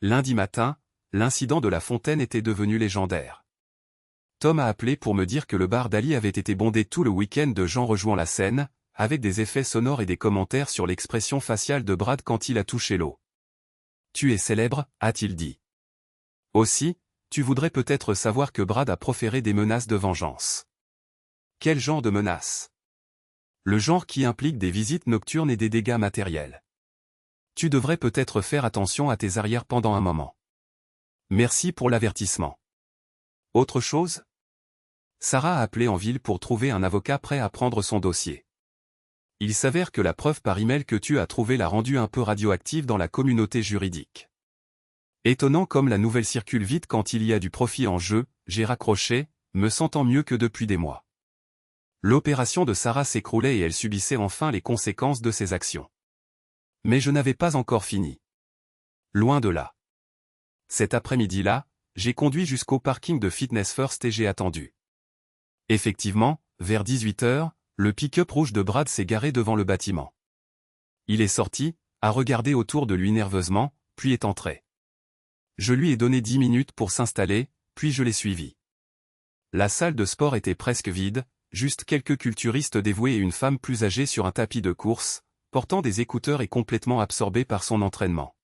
Lundi matin, l'incident de la fontaine était devenu légendaire. Tom a appelé pour me dire que le bar d'Ali avait été bondé tout le week-end de gens rejouant la scène, avec des effets sonores et des commentaires sur l'expression faciale de Brad quand il a touché l'eau. « Tu es célèbre », a-t-il dit. Aussi, tu voudrais peut-être savoir que Brad a proféré des menaces de vengeance. Quel genre de menaces? Le genre qui implique des visites nocturnes et des dégâts matériels. Tu devrais peut-être faire attention à tes arrières pendant un moment. Merci pour l'avertissement. Autre chose? Sarah a appelé en ville pour trouver un avocat prêt à prendre son dossier. Il s'avère que la preuve par email que tu as trouvée l'a rendue un peu radioactive dans la communauté juridique. Étonnant comme la nouvelle circule vite quand il y a du profit en jeu, j'ai raccroché, me sentant mieux que depuis des mois. L'opération de Sarah s'écroulait et elle subissait enfin les conséquences de ses actions. Mais je n'avais pas encore fini. Loin de là. Cet après-midi-là, j'ai conduit jusqu'au parking de Fitness First et j'ai attendu. Effectivement, vers 18h, le pick-up rouge de Brad s'est garé devant le bâtiment. Il est sorti, a regardé autour de lui nerveusement, puis est entré. Je lui ai donné 10 minutes pour s'installer, puis je l'ai suivi. La salle de sport était presque vide, juste quelques culturistes dévoués et une femme plus âgée sur un tapis de course, portant des écouteurs et complètement absorbée par son entraînement.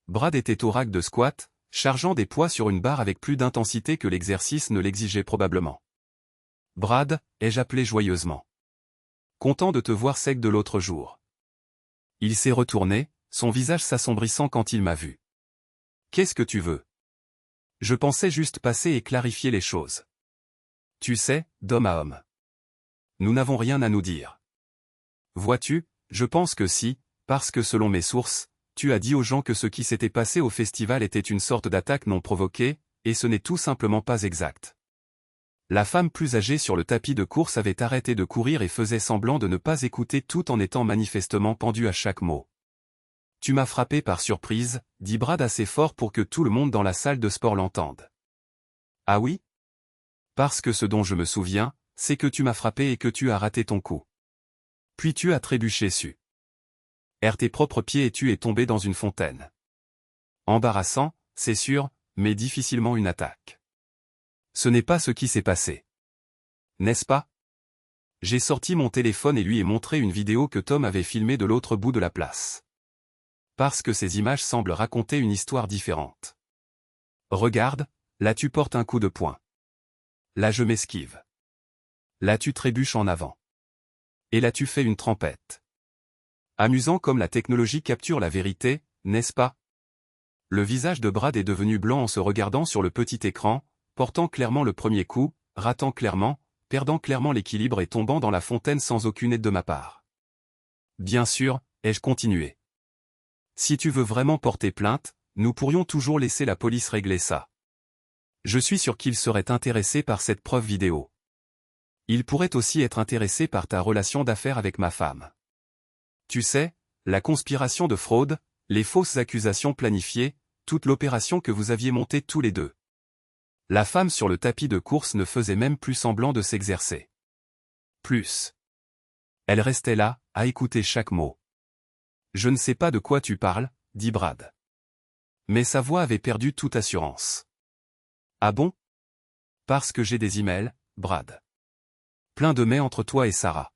Brad était au rack de squat, chargeant des poids sur une barre avec plus d'intensité que l'exercice ne l'exigeait probablement. « Brad », ai-je appelé joyeusement. « Content de te voir sec de l'autre jour. » Il s'est retourné, son visage s'assombrissant quand il m'a vu. « Qu'est-ce que tu veux ? Je pensais juste passer et clarifier les choses. Tu sais, d'homme à homme. Nous n'avons rien à nous dire. Vois-tu, je pense que si, parce que selon mes sources, tu as dit aux gens que ce qui s'était passé au festival était une sorte d'attaque non provoquée, et ce n'est tout simplement pas exact. La femme plus âgée sur le tapis de course avait arrêté de courir et faisait semblant de ne pas écouter tout en étant manifestement pendue à chaque mot. Tu m'as frappé par surprise, dit Brad assez fort pour que tout le monde dans la salle de sport l'entende. Ah oui? Parce que ce dont je me souviens, c'est que tu m'as frappé et que tu as raté ton coup. Puis tu as trébuché su. Tes propres pieds et tu es tombé dans une fontaine. Embarrassant, c'est sûr, mais difficilement une attaque. Ce n'est pas ce qui s'est passé. N'est-ce pas? J'ai sorti mon téléphone et lui ai montré une vidéo que Tom avait filmée de l'autre bout de la place. Parce que ces images semblent raconter une histoire différente. Regarde, là tu portes un coup de poing. Là je m'esquive. Là tu trébuches en avant. Et là tu fais une trempette. Amusant comme la technologie capture la vérité, n'est-ce pas? Le visage de Brad est devenu blanc en se regardant sur le petit écran, portant clairement le premier coup, ratant clairement, perdant clairement l'équilibre et tombant dans la fontaine sans aucune aide de ma part. Bien sûr, ai-je continué. Si tu veux vraiment porter plainte, nous pourrions toujours laisser la police régler ça. Je suis sûr qu'il serait intéressé par cette preuve vidéo. Il pourrait aussi être intéressé par ta relation d'affaires avec ma femme. Tu sais, la conspiration de fraude, les fausses accusations planifiées, toute l'opération que vous aviez montée tous les deux. La femme sur le tapis de course ne faisait même plus semblant de s'exercer. Plus. Elle restait là, à écouter chaque mot. Je ne sais pas de quoi tu parles, dit Brad. Mais sa voix avait perdu toute assurance. Ah bon? Parce que j'ai des emails, Brad. Plein de mais entre toi et Sarah.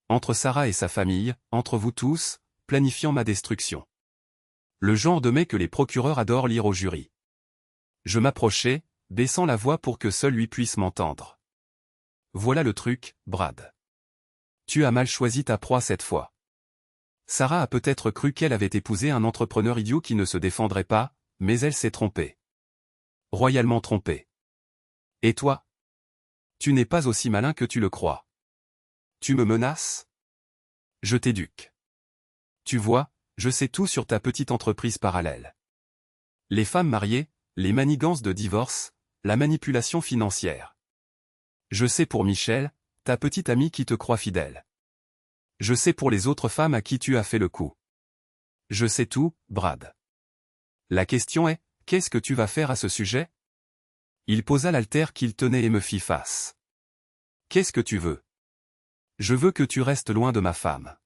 Entre Sarah et sa famille, entre vous tous, planifiant ma destruction. Le genre de mais que les procureurs adorent lire au jury. Je m'approchai, baissant la voix pour que seul lui puisse m'entendre. Voilà le truc, Brad. Tu as mal choisi ta proie cette fois. Sarah a peut-être cru qu'elle avait épousé un entrepreneur idiot qui ne se défendrait pas, mais elle s'est trompée. Royalement trompée. Et toi? Tu n'es pas aussi malin que tu le crois. Tu me menaces? Je t'éduque. Tu vois, je sais tout sur ta petite entreprise parallèle. Les femmes mariées, les manigances de divorce, la manipulation financière. Je sais pour Michel, ta petite amie qui te croit fidèle. Je sais pour les autres femmes à qui tu as fait le coup. Je sais tout, Brad. La question est, qu'est-ce que tu vas faire à ce sujet? Il posa l'haltère qu'il tenait et me fit face. Qu'est-ce que tu veux? Je veux que tu restes loin de ma femme.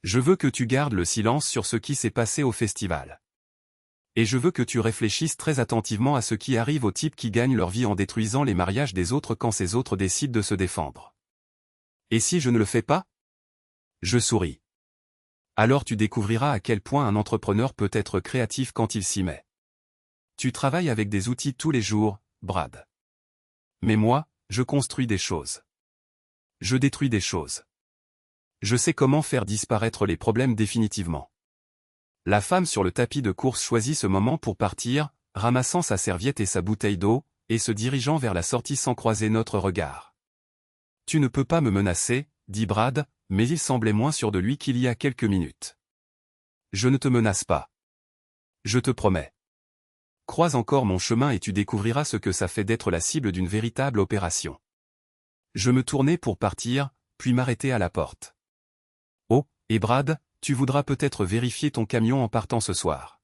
Je veux que tu gardes le silence sur ce qui s'est passé au festival. Et je veux que tu réfléchisses très attentivement à ce qui arrive aux types qui gagnent leur vie en détruisant les mariages des autres quand ces autres décident de se défendre. Et si je ne le fais pas? Je souris. Alors tu découvriras à quel point un entrepreneur peut être créatif quand il s'y met. Tu travailles avec des outils tous les jours, Brad. Mais moi, je construis des choses. Je détruis des choses. Je sais comment faire disparaître les problèmes définitivement. La femme sur le tapis de course choisit ce moment pour partir, ramassant sa serviette et sa bouteille d'eau, et se dirigeant vers la sortie sans croiser notre regard. Tu ne peux pas me menacer, dit Brad, mais il semblait moins sûr de lui qu'il y a quelques minutes. Je ne te menace pas. Je te promets. Croise encore mon chemin et tu découvriras ce que ça fait d'être la cible d'une véritable opération. Je me tournai pour partir, puis m'arrêter à la porte. Oh, et Brad, tu voudras peut-être vérifier ton camion en partant ce soir.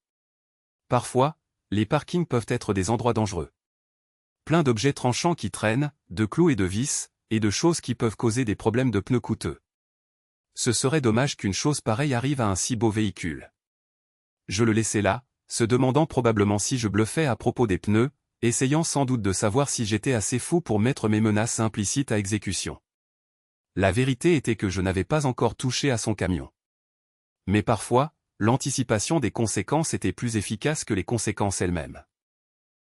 Parfois, les parkings peuvent être des endroits dangereux. Plein d'objets tranchants qui traînent, de clous et de vis, et de choses qui peuvent causer des problèmes de pneus coûteux. Ce serait dommage qu'une chose pareille arrive à un si beau véhicule. Je le laissai là, se demandant probablement si je bluffais à propos des pneus, essayant sans doute de savoir si j'étais assez fou pour mettre mes menaces implicites à exécution. La vérité était que je n'avais pas encore touché à son camion. Mais parfois, l'anticipation des conséquences était plus efficace que les conséquences elles-mêmes.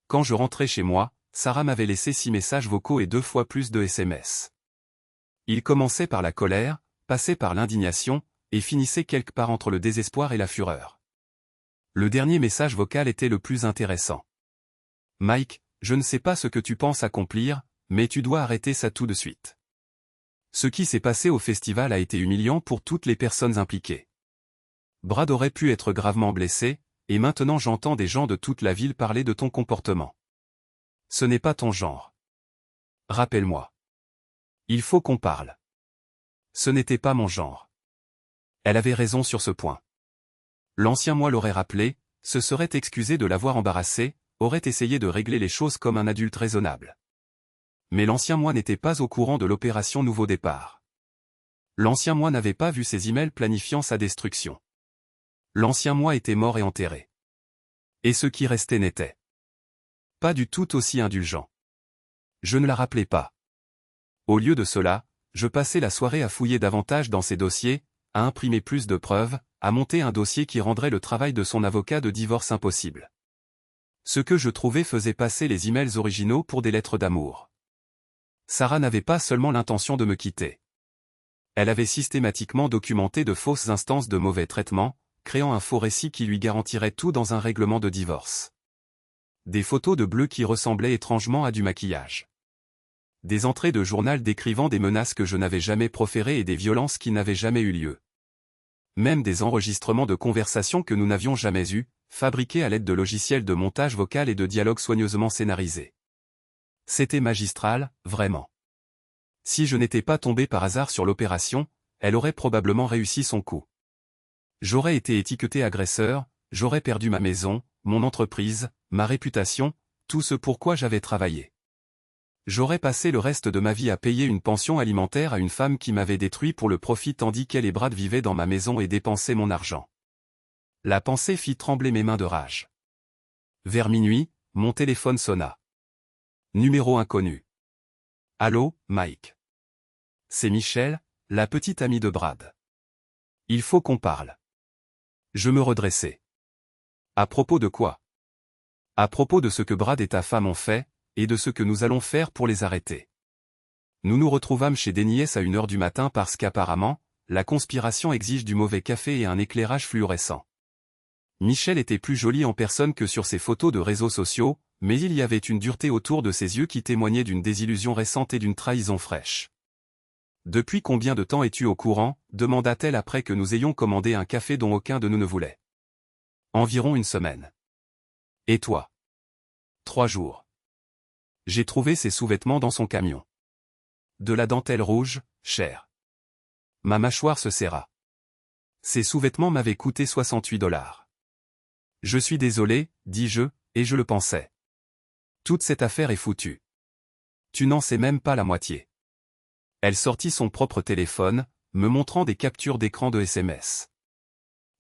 Quand je rentrais chez moi, Sarah m'avait laissé 6 messages vocaux et 2 fois plus de SMS. Ils commençaient par la colère, passaient par l'indignation, et finissaient quelque part entre le désespoir et la fureur. Le dernier message vocal était le plus intéressant. Mike, je ne sais pas ce que tu penses accomplir, mais tu dois arrêter ça tout de suite. Ce qui s'est passé au festival a été humiliant pour toutes les personnes impliquées. Brad aurait pu être gravement blessé, et maintenant j'entends des gens de toute la ville parler de ton comportement. Ce n'est pas ton genre. Rappelle-moi. Il faut qu'on parle. Ce n'était pas mon genre. Elle avait raison sur ce point. L'ancien moi l'aurait rappelé, se serait excusé de l'avoir embarrassé, aurait essayé de régler les choses comme un adulte raisonnable. Mais l'ancien moi n'était pas au courant de l'opération Nouveau Départ. L'ancien moi n'avait pas vu ses emails planifiant sa destruction. L'ancien moi était mort et enterré. Et ce qui restait n'était pas du tout aussi indulgent. Je ne la rappelais pas. Au lieu de cela, je passais la soirée à fouiller davantage dans ses dossiers, à imprimer plus de preuves, à monter un dossier qui rendrait le travail de son avocat de divorce impossible. Ce que je trouvais faisait passer les emails originaux pour des lettres d'amour. Sarah n'avait pas seulement l'intention de me quitter. Elle avait systématiquement documenté de fausses instances de mauvais traitement, créant un faux récit qui lui garantirait tout dans un règlement de divorce. Des photos de bleu qui ressemblaient étrangement à du maquillage. Des entrées de journal décrivant des menaces que je n'avais jamais proférées et des violences qui n'avaient jamais eu lieu. Même des enregistrements de conversations que nous n'avions jamais eues, fabriqués à l'aide de logiciels de montage vocal et de dialogues soigneusement scénarisés. C'était magistral, vraiment. Si je n'étais pas tombé par hasard sur l'opération, elle aurait probablement réussi son coup. J'aurais été étiqueté agresseur, j'aurais perdu ma maison, mon entreprise, ma réputation, tout ce pour quoi j'avais travaillé. J'aurais passé le reste de ma vie à payer une pension alimentaire à une femme qui m'avait détruit pour le profit tandis qu'elle et Brad vivaient dans ma maison et dépensaient mon argent. La pensée fit trembler mes mains de rage. Vers minuit, mon téléphone sonna. Numéro inconnu. Allô, Mike. C'est Michelle, la petite amie de Brad. Il faut qu'on parle. Je me redressai. À propos de quoi? À propos de ce que Brad et ta femme ont fait, et de ce que nous allons faire pour les arrêter. Nous nous retrouvâmes chez Denies à 1h du matin parce qu'apparemment, la conspiration exige du mauvais café et un éclairage fluorescent. Michelle était plus jolie en personne que sur ses photos de réseaux sociaux, mais il y avait une dureté autour de ses yeux qui témoignait d'une désillusion récente et d'une trahison fraîche. « Depuis combien de temps es-tu au courant ?» demanda-t-elle après que nous ayons commandé un café dont aucun de nous ne voulait. « Environ 1 semaine. »« Et toi ?» « 3 jours. » J'ai trouvé ses sous-vêtements dans son camion. de la dentelle rouge, cher. Ma mâchoire se serra. Ces sous-vêtements m'avaient coûté 68 $. Je suis désolé, dis-je, et je le pensais. Toute cette affaire est foutue. Tu n'en sais même pas la moitié. Elle sortit son propre téléphone, me montrant des captures d'écran de SMS.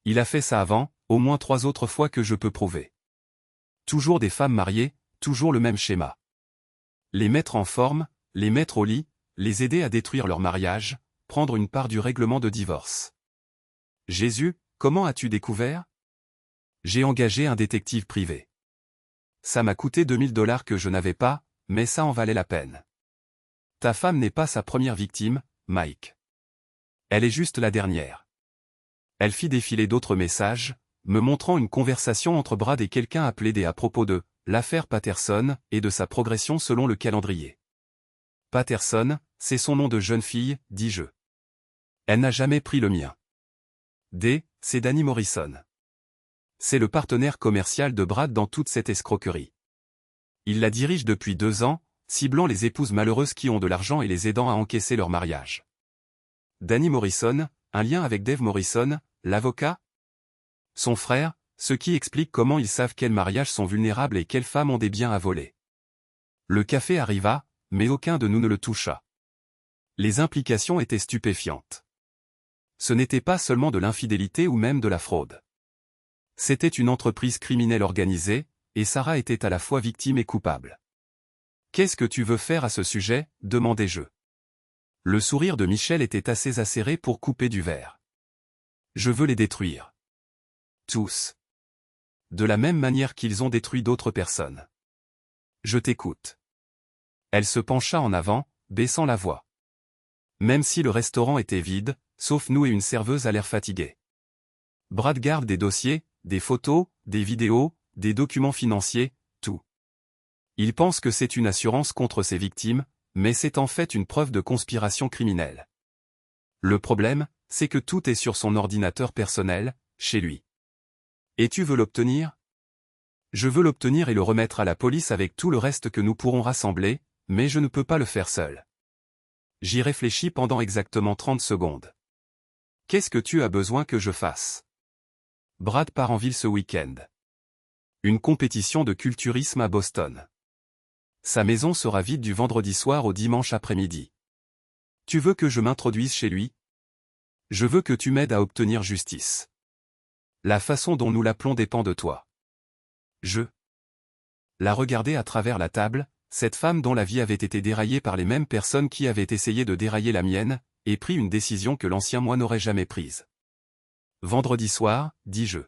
Il a fait ça avant, au moins 3 autres fois que je peux prouver. Toujours des femmes mariées, toujours le même schéma. Les mettre en forme, les mettre au lit, les aider à détruire leur mariage, prendre une part du règlement de divorce. Jésus, comment as-tu découvert? J'ai engagé un détective privé. Ça m'a coûté 2000 $ que je n'avais pas, mais ça en valait la peine. Ta femme n'est pas sa première victime, Mike. Elle est juste la dernière. Elle fit défiler d'autres messages, me montrant une conversation entre Brad et quelqu'un à plaider à propos de l'affaire Patterson et de sa progression selon le calendrier. Patterson, c'est son nom de jeune fille, dis-je. Elle n'a jamais pris le mien. C'est Danny Morrison. C'est le partenaire commercial de Brad dans toute cette escroquerie. Il la dirige depuis 2 ans, ciblant les épouses malheureuses qui ont de l'argent et les aidant à encaisser leur mariage. Danny Morrison, un lien avec Dave Morrison, l'avocat? Son frère, ce qui explique comment ils savent quels mariages sont vulnérables et quelles femmes ont des biens à voler. Le café arriva, mais aucun de nous ne le toucha. Les implications étaient stupéfiantes. Ce n'était pas seulement de l'infidélité ou même de la fraude. C'était une entreprise criminelle organisée, et Sarah était à la fois victime et coupable. « Qu'est-ce que tu veux faire à ce sujet ?» demandai-je. Le sourire de Michel était assez acéré pour couper du verre. « Je veux les détruire. Tous. De la même manière qu'ils ont détruit d'autres personnes. Je t'écoute. » Elle se pencha en avant, baissant la voix. Même si le restaurant était vide, sauf nous et une serveuse à l'air fatigué. Brad garde des dossiers, des photos, des vidéos, des documents financiers, tout. Il pense que c'est une assurance contre ses victimes, mais c'est en fait une preuve de conspiration criminelle. Le problème, c'est que tout est sur son ordinateur personnel, chez lui. Et tu veux l'obtenir? Je veux l'obtenir et le remettre à la police avec tout le reste que nous pourrons rassembler, mais je ne peux pas le faire seul. J'y réfléchis pendant exactement 30 secondes. Qu'est-ce que tu as besoin que je fasse? Brad part en ville ce week-end. Une compétition de culturisme à Boston. Sa maison sera vide du vendredi soir au dimanche après-midi. Tu veux que je m'introduise chez lui? Je veux que tu m'aides à obtenir justice. La façon dont nous l'appelons dépend de toi. Je la regardais à travers la table, cette femme dont la vie avait été déraillée par les mêmes personnes qui avaient essayé de dérailler la mienne, et pris une décision que l'ancien moi n'aurait jamais prise. Vendredi soir, dis-je.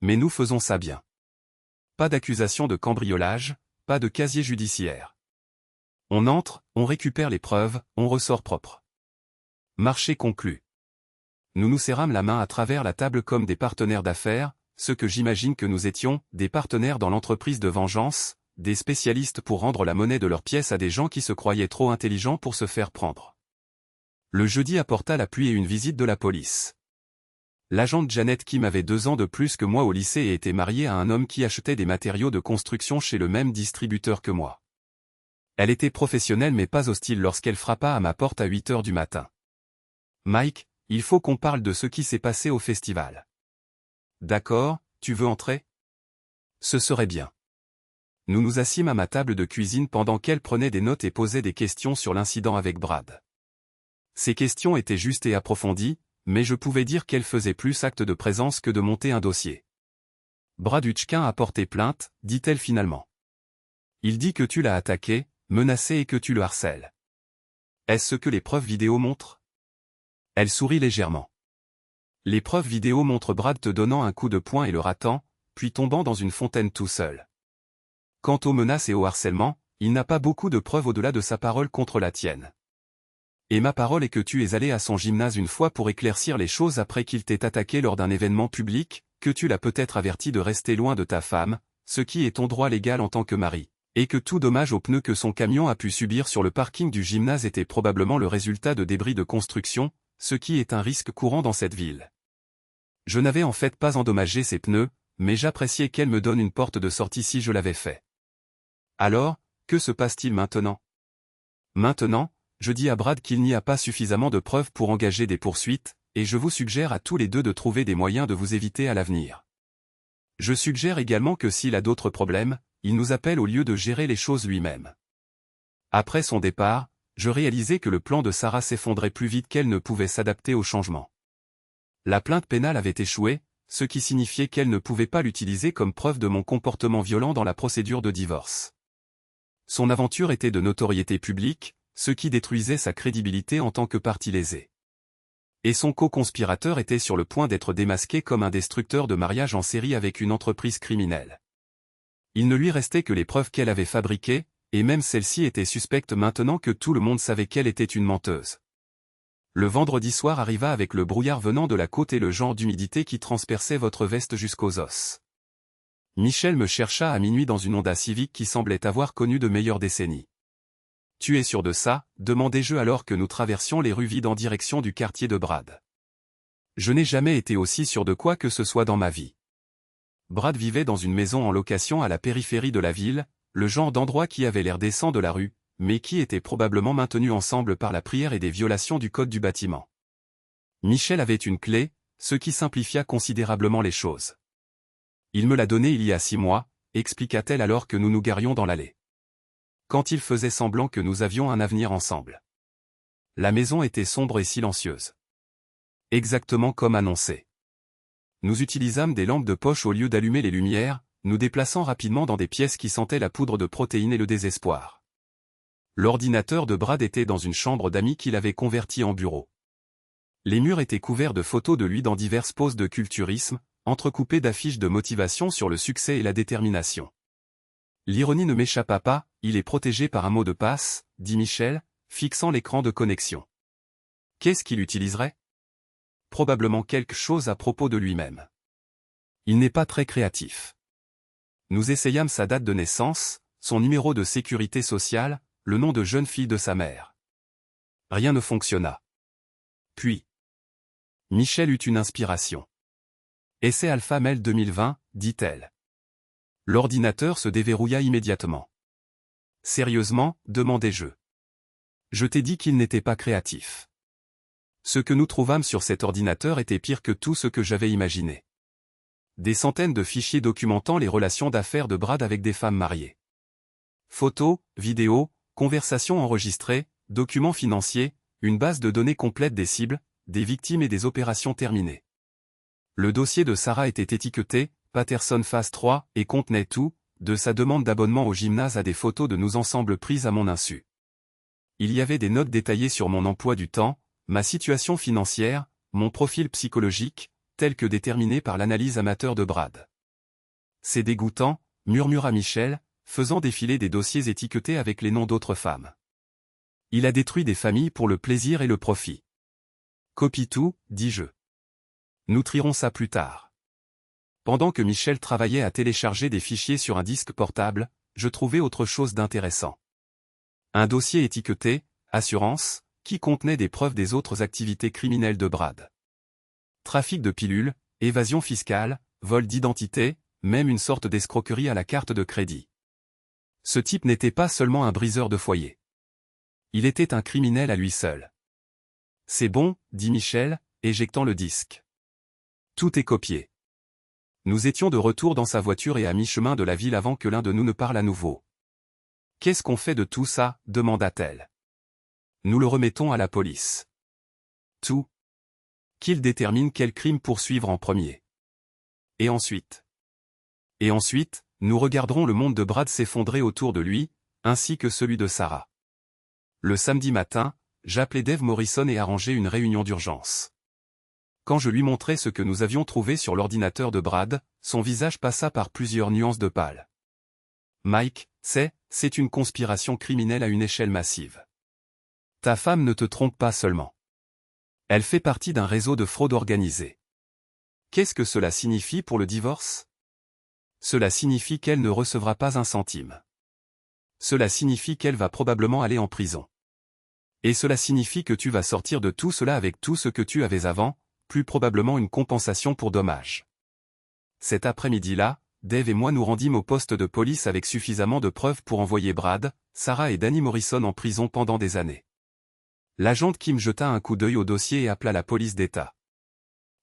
Mais nous faisons ça bien. Pas d'accusation de cambriolage, pas de casier judiciaire. On entre, on récupère les preuves, on ressort propre. Marché conclu. Nous nous serrâmes la main à travers la table comme des partenaires d'affaires, ce que j'imagine que nous étions, des partenaires dans l'entreprise de vengeance, des spécialistes pour rendre la monnaie de leurs pièces à des gens qui se croyaient trop intelligents pour se faire prendre. Le jeudi apporta la pluie et une visite de la police. L'agente Janet Kim avait 2 ans de plus que moi au lycée et était mariée à un homme qui achetait des matériaux de construction chez le même distributeur que moi. Elle était professionnelle mais pas hostile lorsqu'elle frappa à ma porte à 8 h du matin. « Mike, il faut qu'on parle de ce qui s'est passé au festival. »« D'accord, tu veux entrer ?»« Ce serait bien. » Nous nous assîmes à ma table de cuisine pendant qu'elle prenait des notes et posait des questions sur l'incident avec Brad. Ces questions étaient justes et approfondies, mais je pouvais dire qu'elle faisait plus acte de présence que de monter un dossier. Brad Hutchkin a porté plainte, dit-elle finalement. Il dit que tu l'as attaqué, menacé et que tu le harcèles. Est-ce ce que les preuves vidéo montrent? Elle sourit légèrement. Les preuves vidéo montrent Brad te donnant un coup de poing et le ratant, puis tombant dans une fontaine tout seul. Quant aux menaces et au harcèlement, il n'a pas beaucoup de preuves au-delà de sa parole contre la tienne. Et ma parole est que tu es allé à son gymnase une fois pour éclaircir les choses après qu'il t'ait attaqué lors d'un événement public, que tu l'as peut-être averti de rester loin de ta femme, ce qui est ton droit légal en tant que mari, et que tout dommage aux pneus que son camion a pu subir sur le parking du gymnase était probablement le résultat de débris de construction, ce qui est un risque courant dans cette ville. Je n'avais en fait pas endommagé ses pneus, mais j'appréciais qu'elle me donne une porte de sortie si je l'avais fait. Alors, que se passe-t-il maintenant? Maintenant, je dis à Brad qu'il n'y a pas suffisamment de preuves pour engager des poursuites, et je vous suggère à tous les deux de trouver des moyens de vous éviter à l'avenir. Je suggère également que s'il a d'autres problèmes, il nous appelle au lieu de gérer les choses lui-même. Après son départ, je réalisais que le plan de Sarah s'effondrait plus vite qu'elle ne pouvait s'adapter au changement. La plainte pénale avait échoué, ce qui signifiait qu'elle ne pouvait pas l'utiliser comme preuve de mon comportement violent dans la procédure de divorce. Son aventure était de notoriété publique, ce qui détruisait sa crédibilité en tant que partie lésée. Et son co-conspirateur était sur le point d'être démasqué comme un destructeur de mariage en série avec une entreprise criminelle. Il ne lui restait que les preuves qu'elle avait fabriquées, et même celle-ci était suspecte maintenant que tout le monde savait qu'elle était une menteuse. Le vendredi soir arriva avec le brouillard venant de la côte et le genre d'humidité qui transperçait votre veste jusqu'aux os. Michel me chercha à minuit dans une Honda Civic qui semblait avoir connu de meilleures décennies. « Tu es sûr de ça ?» demandai-je alors que nous traversions les rues vides en direction du quartier de Brad. Je n'ai jamais été aussi sûr de quoi que ce soit dans ma vie. Brad vivait dans une maison en location à la périphérie de la ville, le genre d'endroit qui avait l'air décent de la rue, mais qui était probablement maintenu ensemble par la prière et des violations du code du bâtiment. Michel avait une clé, ce qui simplifia considérablement les choses. Il me l'a donnée il y a 6 mois, expliqua-t-elle alors que nous nous garions dans l'allée. Quand il faisait semblant que nous avions un avenir ensemble. La maison était sombre et silencieuse. Exactement comme annoncé. Nous utilisâmes des lampes de poche au lieu d'allumer les lumières, nous déplaçant rapidement dans des pièces qui sentaient la poudre de protéines et le désespoir. L'ordinateur de Brad était dans une chambre d'amis qu'il avait convertie en bureau. Les murs étaient couverts de photos de lui dans diverses poses de culturisme, entrecoupées d'affiches de motivation sur le succès et la détermination. L'ironie ne m'échappa pas, il est protégé par un mot de passe, dit Michel, fixant l'écran de connexion. Qu'est-ce qu'il utiliserait? Probablement quelque chose à propos de lui-même. Il n'est pas très créatif. Nous essayâmes sa date de naissance, son numéro de sécurité sociale, le nom de jeune fille de sa mère. Rien ne fonctionna. Puis, Michel eut une inspiration. Essai Alpha Mail 2020, dit-elle. L'ordinateur se déverrouilla immédiatement. Sérieusement, demandai-je. Je t'ai dit qu'il n'était pas créatif. Ce que nous trouvâmes sur cet ordinateur était pire que tout ce que j'avais imaginé. Des centaines de fichiers documentant les relations d'affaires de Brad avec des femmes mariées. Photos, vidéos, conversations enregistrées, documents financiers, une base de données complète des cibles, des victimes et des opérations terminées. Le dossier de Sarah était étiqueté « Patterson Phase 3 » et contenait tout, de sa demande d'abonnement au gymnase à des photos de nous ensemble prises à mon insu. Il y avait des notes détaillées sur mon emploi du temps, ma situation financière, mon profil psychologique, tel que déterminé par l'analyse amateur de Brad. C'est dégoûtant, murmura Michel, faisant défiler des dossiers étiquetés avec les noms d'autres femmes. Il a détruit des familles pour le plaisir et le profit. Copie tout, dis-je. Nous trierons ça plus tard. Pendant que Michel travaillait à télécharger des fichiers sur un disque portable, je trouvais autre chose d'intéressant. Un dossier étiqueté « Assurance » qui contenait des preuves des autres activités criminelles de Brad. Trafic de pilules, évasion fiscale, vol d'identité, même une sorte d'escroquerie à la carte de crédit. Ce type n'était pas seulement un briseur de foyer. Il était un criminel à lui seul. C'est bon, dit Michel, éjectant le disque. Tout est copié. Nous étions de retour dans sa voiture et à mi-chemin de la ville avant que l'un de nous ne parle à nouveau. Qu'est-ce qu'on fait de tout ça, demanda-t-elle. Nous le remettons à la police. Tout. Qu'il détermine quel crime poursuivre en premier. Et ensuite. Et ensuite, nous regarderons le monde de Brad s'effondrer autour de lui, ainsi que celui de Sarah. Le samedi matin, j'appelai Dave Morrison et arrangeai une réunion d'urgence. Quand je lui montrai ce que nous avions trouvé sur l'ordinateur de Brad, son visage passa par plusieurs nuances de pâle. Mike, c'est une conspiration criminelle à une échelle massive. Ta femme ne te trompe pas seulement. Elle fait partie d'un réseau de fraude organisée. Qu'est-ce que cela signifie pour le divorce? Cela signifie qu'elle ne recevra pas un centime. Cela signifie qu'elle va probablement aller en prison. Et cela signifie que tu vas sortir de tout cela avec tout ce que tu avais avant, plus probablement une compensation pour dommages. Cet après-midi-là, Dave et moi nous rendîmes au poste de police avec suffisamment de preuves pour envoyer Brad, Sarah et Danny Morrison en prison pendant des années. L'agent Kim jeta un coup d'œil au dossier et appela la police d'État.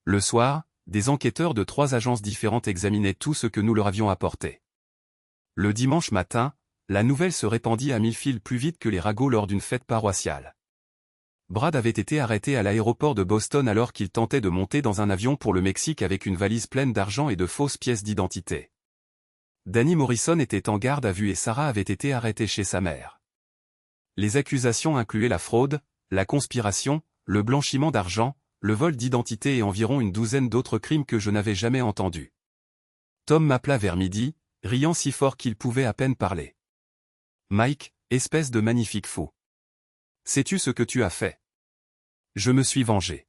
Le soir, des enquêteurs de 3 agences différentes examinaient tout ce que nous leur avions apporté. Le dimanche matin, la nouvelle se répandit à 1000 fils plus vite que les ragots lors d'une fête paroissiale. Brad avait été arrêté à l'aéroport de Boston alors qu'il tentait de monter dans un avion pour le Mexique avec une valise pleine d'argent et de fausses pièces d'identité. Danny Morrison était en garde à vue et Sarah avait été arrêtée chez sa mère. Les accusations incluaient la fraude, la conspiration, le blanchiment d'argent, le vol d'identité et environ une douzaine d'autres crimes que je n'avais jamais entendus. Tom m'appela vers midi, riant si fort qu'il pouvait à peine parler. « Mike, espèce de magnifique fou. Sais-tu ce que tu as fait ? Je me suis vengé. »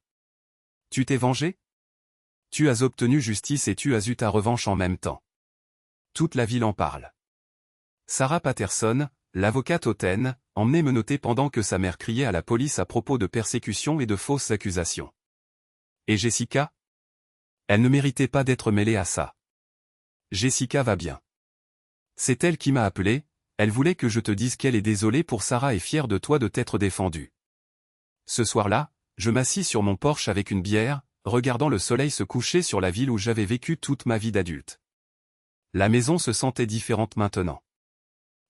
« Tu t'es vengé ? Tu as obtenu justice et tu as eu ta revanche en même temps. Toute la ville en parle. » Sarah Patterson, l'avocate hautaine, emmenait menotter pendant que sa mère criait à la police à propos de persécutions et de fausses accusations. Et Jessica ? Elle ne méritait pas d'être mêlée à ça. Jessica va bien. C'est elle qui m'a appelé, elle voulait que je te dise qu'elle est désolée pour Sarah et fière de toi de t'être défendue. Ce soir-là, je m'assis sur mon porche avec une bière, regardant le soleil se coucher sur la ville où j'avais vécu toute ma vie d'adulte. La maison se sentait différente maintenant.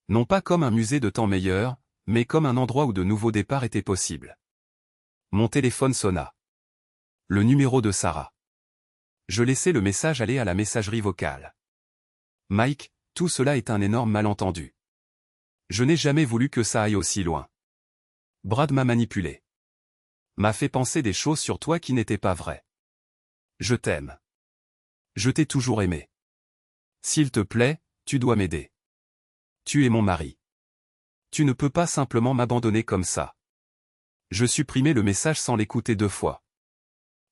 Non pas comme un musée de temps meilleur, mais comme un endroit où de nouveaux départs étaient possibles. Mon téléphone sonna. Le numéro de Sarah. Je laissai le message aller à la messagerie vocale. Mike, tout cela est un énorme malentendu. Je n'ai jamais voulu que ça aille aussi loin. Brad m'a manipulé. M'a fait penser des choses sur toi qui n'étaient pas vraies. Je t'aime. Je t'ai toujours aimé. S'il te plaît, tu dois m'aider. Tu es mon mari. Tu ne peux pas simplement m'abandonner comme ça. Je supprimai le message sans l'écouter 2 fois.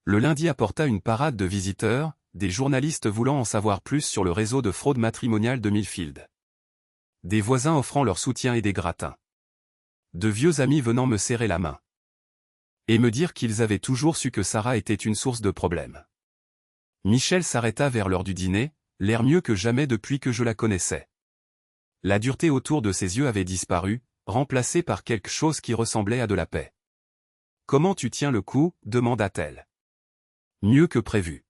Le lundi apporta une parade de visiteurs, des journalistes voulant en savoir plus sur le réseau de fraude matrimoniale de Millfield. Des voisins offrant leur soutien et des gratins. De vieux amis venant me serrer la main. Et me dire qu'ils avaient toujours su que Sarah était une source de problèmes. Michel s'arrêta vers l'heure du dîner, l'air mieux que jamais depuis que je la connaissais. La dureté autour de ses yeux avait disparu, remplacée par quelque chose qui ressemblait à de la paix. « Comment tu tiens le coup ?» demanda-t-elle. « Mieux que prévu.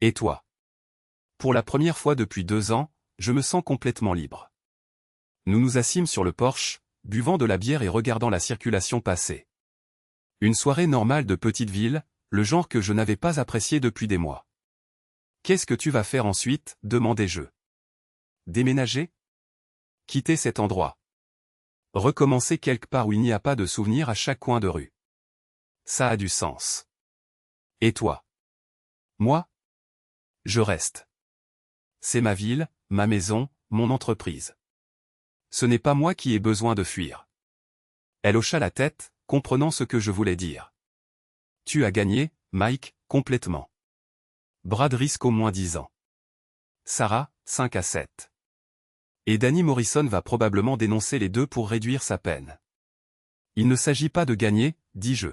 Et toi ? » Pour la première fois depuis 2 ans, je me sens complètement libre. Nous nous assîmes sur le porche, buvant de la bière et regardant la circulation passer. Une soirée normale de petite ville, le genre que je n'avais pas apprécié depuis des mois. « Qu'est-ce que tu vas faire ensuite ?» demandai-je. « Déménager ? Quitter cet endroit. Recommencer quelque part où il n'y a pas de souvenirs à chaque coin de rue. Ça a du sens. Et toi ? Moi ? Je reste. C'est ma ville, ma maison, mon entreprise. Ce n'est pas moi qui ai besoin de fuir. » Elle hocha la tête, comprenant ce que je voulais dire. « Tu as gagné, Mike, complètement. Brad risque au moins 10 ans. Sarah, 5 à 7. Et Danny Morrison va probablement dénoncer les 2 pour réduire sa peine. Il ne s'agit pas de gagner, dis-je.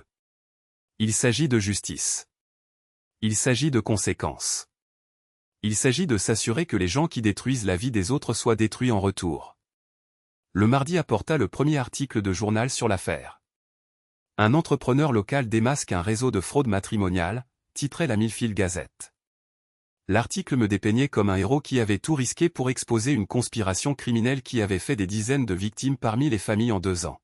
Il s'agit de justice. Il s'agit de conséquences. Il s'agit de s'assurer que les gens qui détruisent la vie des autres soient détruits en retour. » Le mardi apporta le premier article de journal sur l'affaire. Un entrepreneur local démasque un réseau de fraude matrimoniale, titrait la Millfield Gazette. L'article me dépeignait comme un héros qui avait tout risqué pour exposer une conspiration criminelle qui avait fait des dizaines de victimes parmi les familles en 2 ans.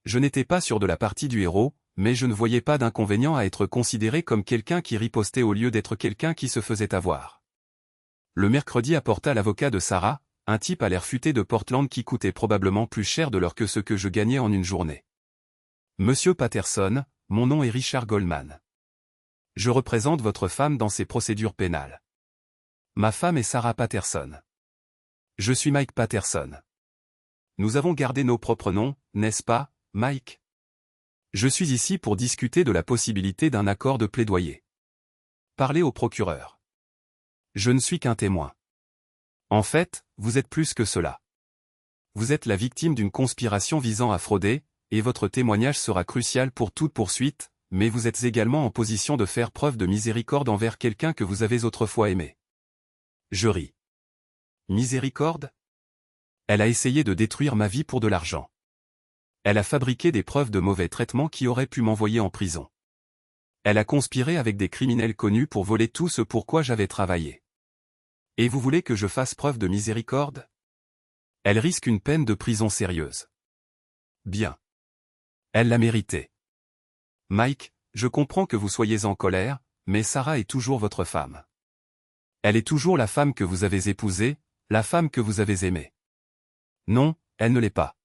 Je n'étais pas sûr de la partie du héros, mais je ne voyais pas d'inconvénient à être considéré comme quelqu'un qui ripostait au lieu d'être quelqu'un qui se faisait avoir. Le mercredi apporta l'avocat de Sarah, un type à l'air futé de Portland qui coûtait probablement plus cher de l'heure que ce que je gagnais en une journée. « Monsieur Patterson, mon nom est Richard Goldman. Je représente votre femme dans ses procédures pénales. Ma femme est Sarah Patterson. Je suis Mike Patterson. Nous avons gardé nos propres noms, n'est-ce pas, Mike ? Je suis ici pour discuter de la possibilité d'un accord de plaidoyer. Parlez au procureur. Je ne suis qu'un témoin. En fait, vous êtes plus que cela. Vous êtes la victime d'une conspiration visant à frauder, et votre témoignage sera crucial pour toute poursuite, mais vous êtes également en position de faire preuve de miséricorde envers quelqu'un que vous avez autrefois aimé. Je ris. Miséricorde ? Elle a essayé de détruire ma vie pour de l'argent. Elle a fabriqué des preuves de mauvais traitement qui auraient pu m'envoyer en prison. Elle a conspiré avec des criminels connus pour voler tout ce pour quoi j'avais travaillé. Et vous voulez que je fasse preuve de miséricorde? Elle risque une peine de prison sérieuse. Bien. Elle l'a mérité. Mike, je comprends que vous soyez en colère, mais Sarah est toujours votre femme. Elle est toujours la femme que vous avez épousée, la femme que vous avez aimée. Non, elle ne l'est pas.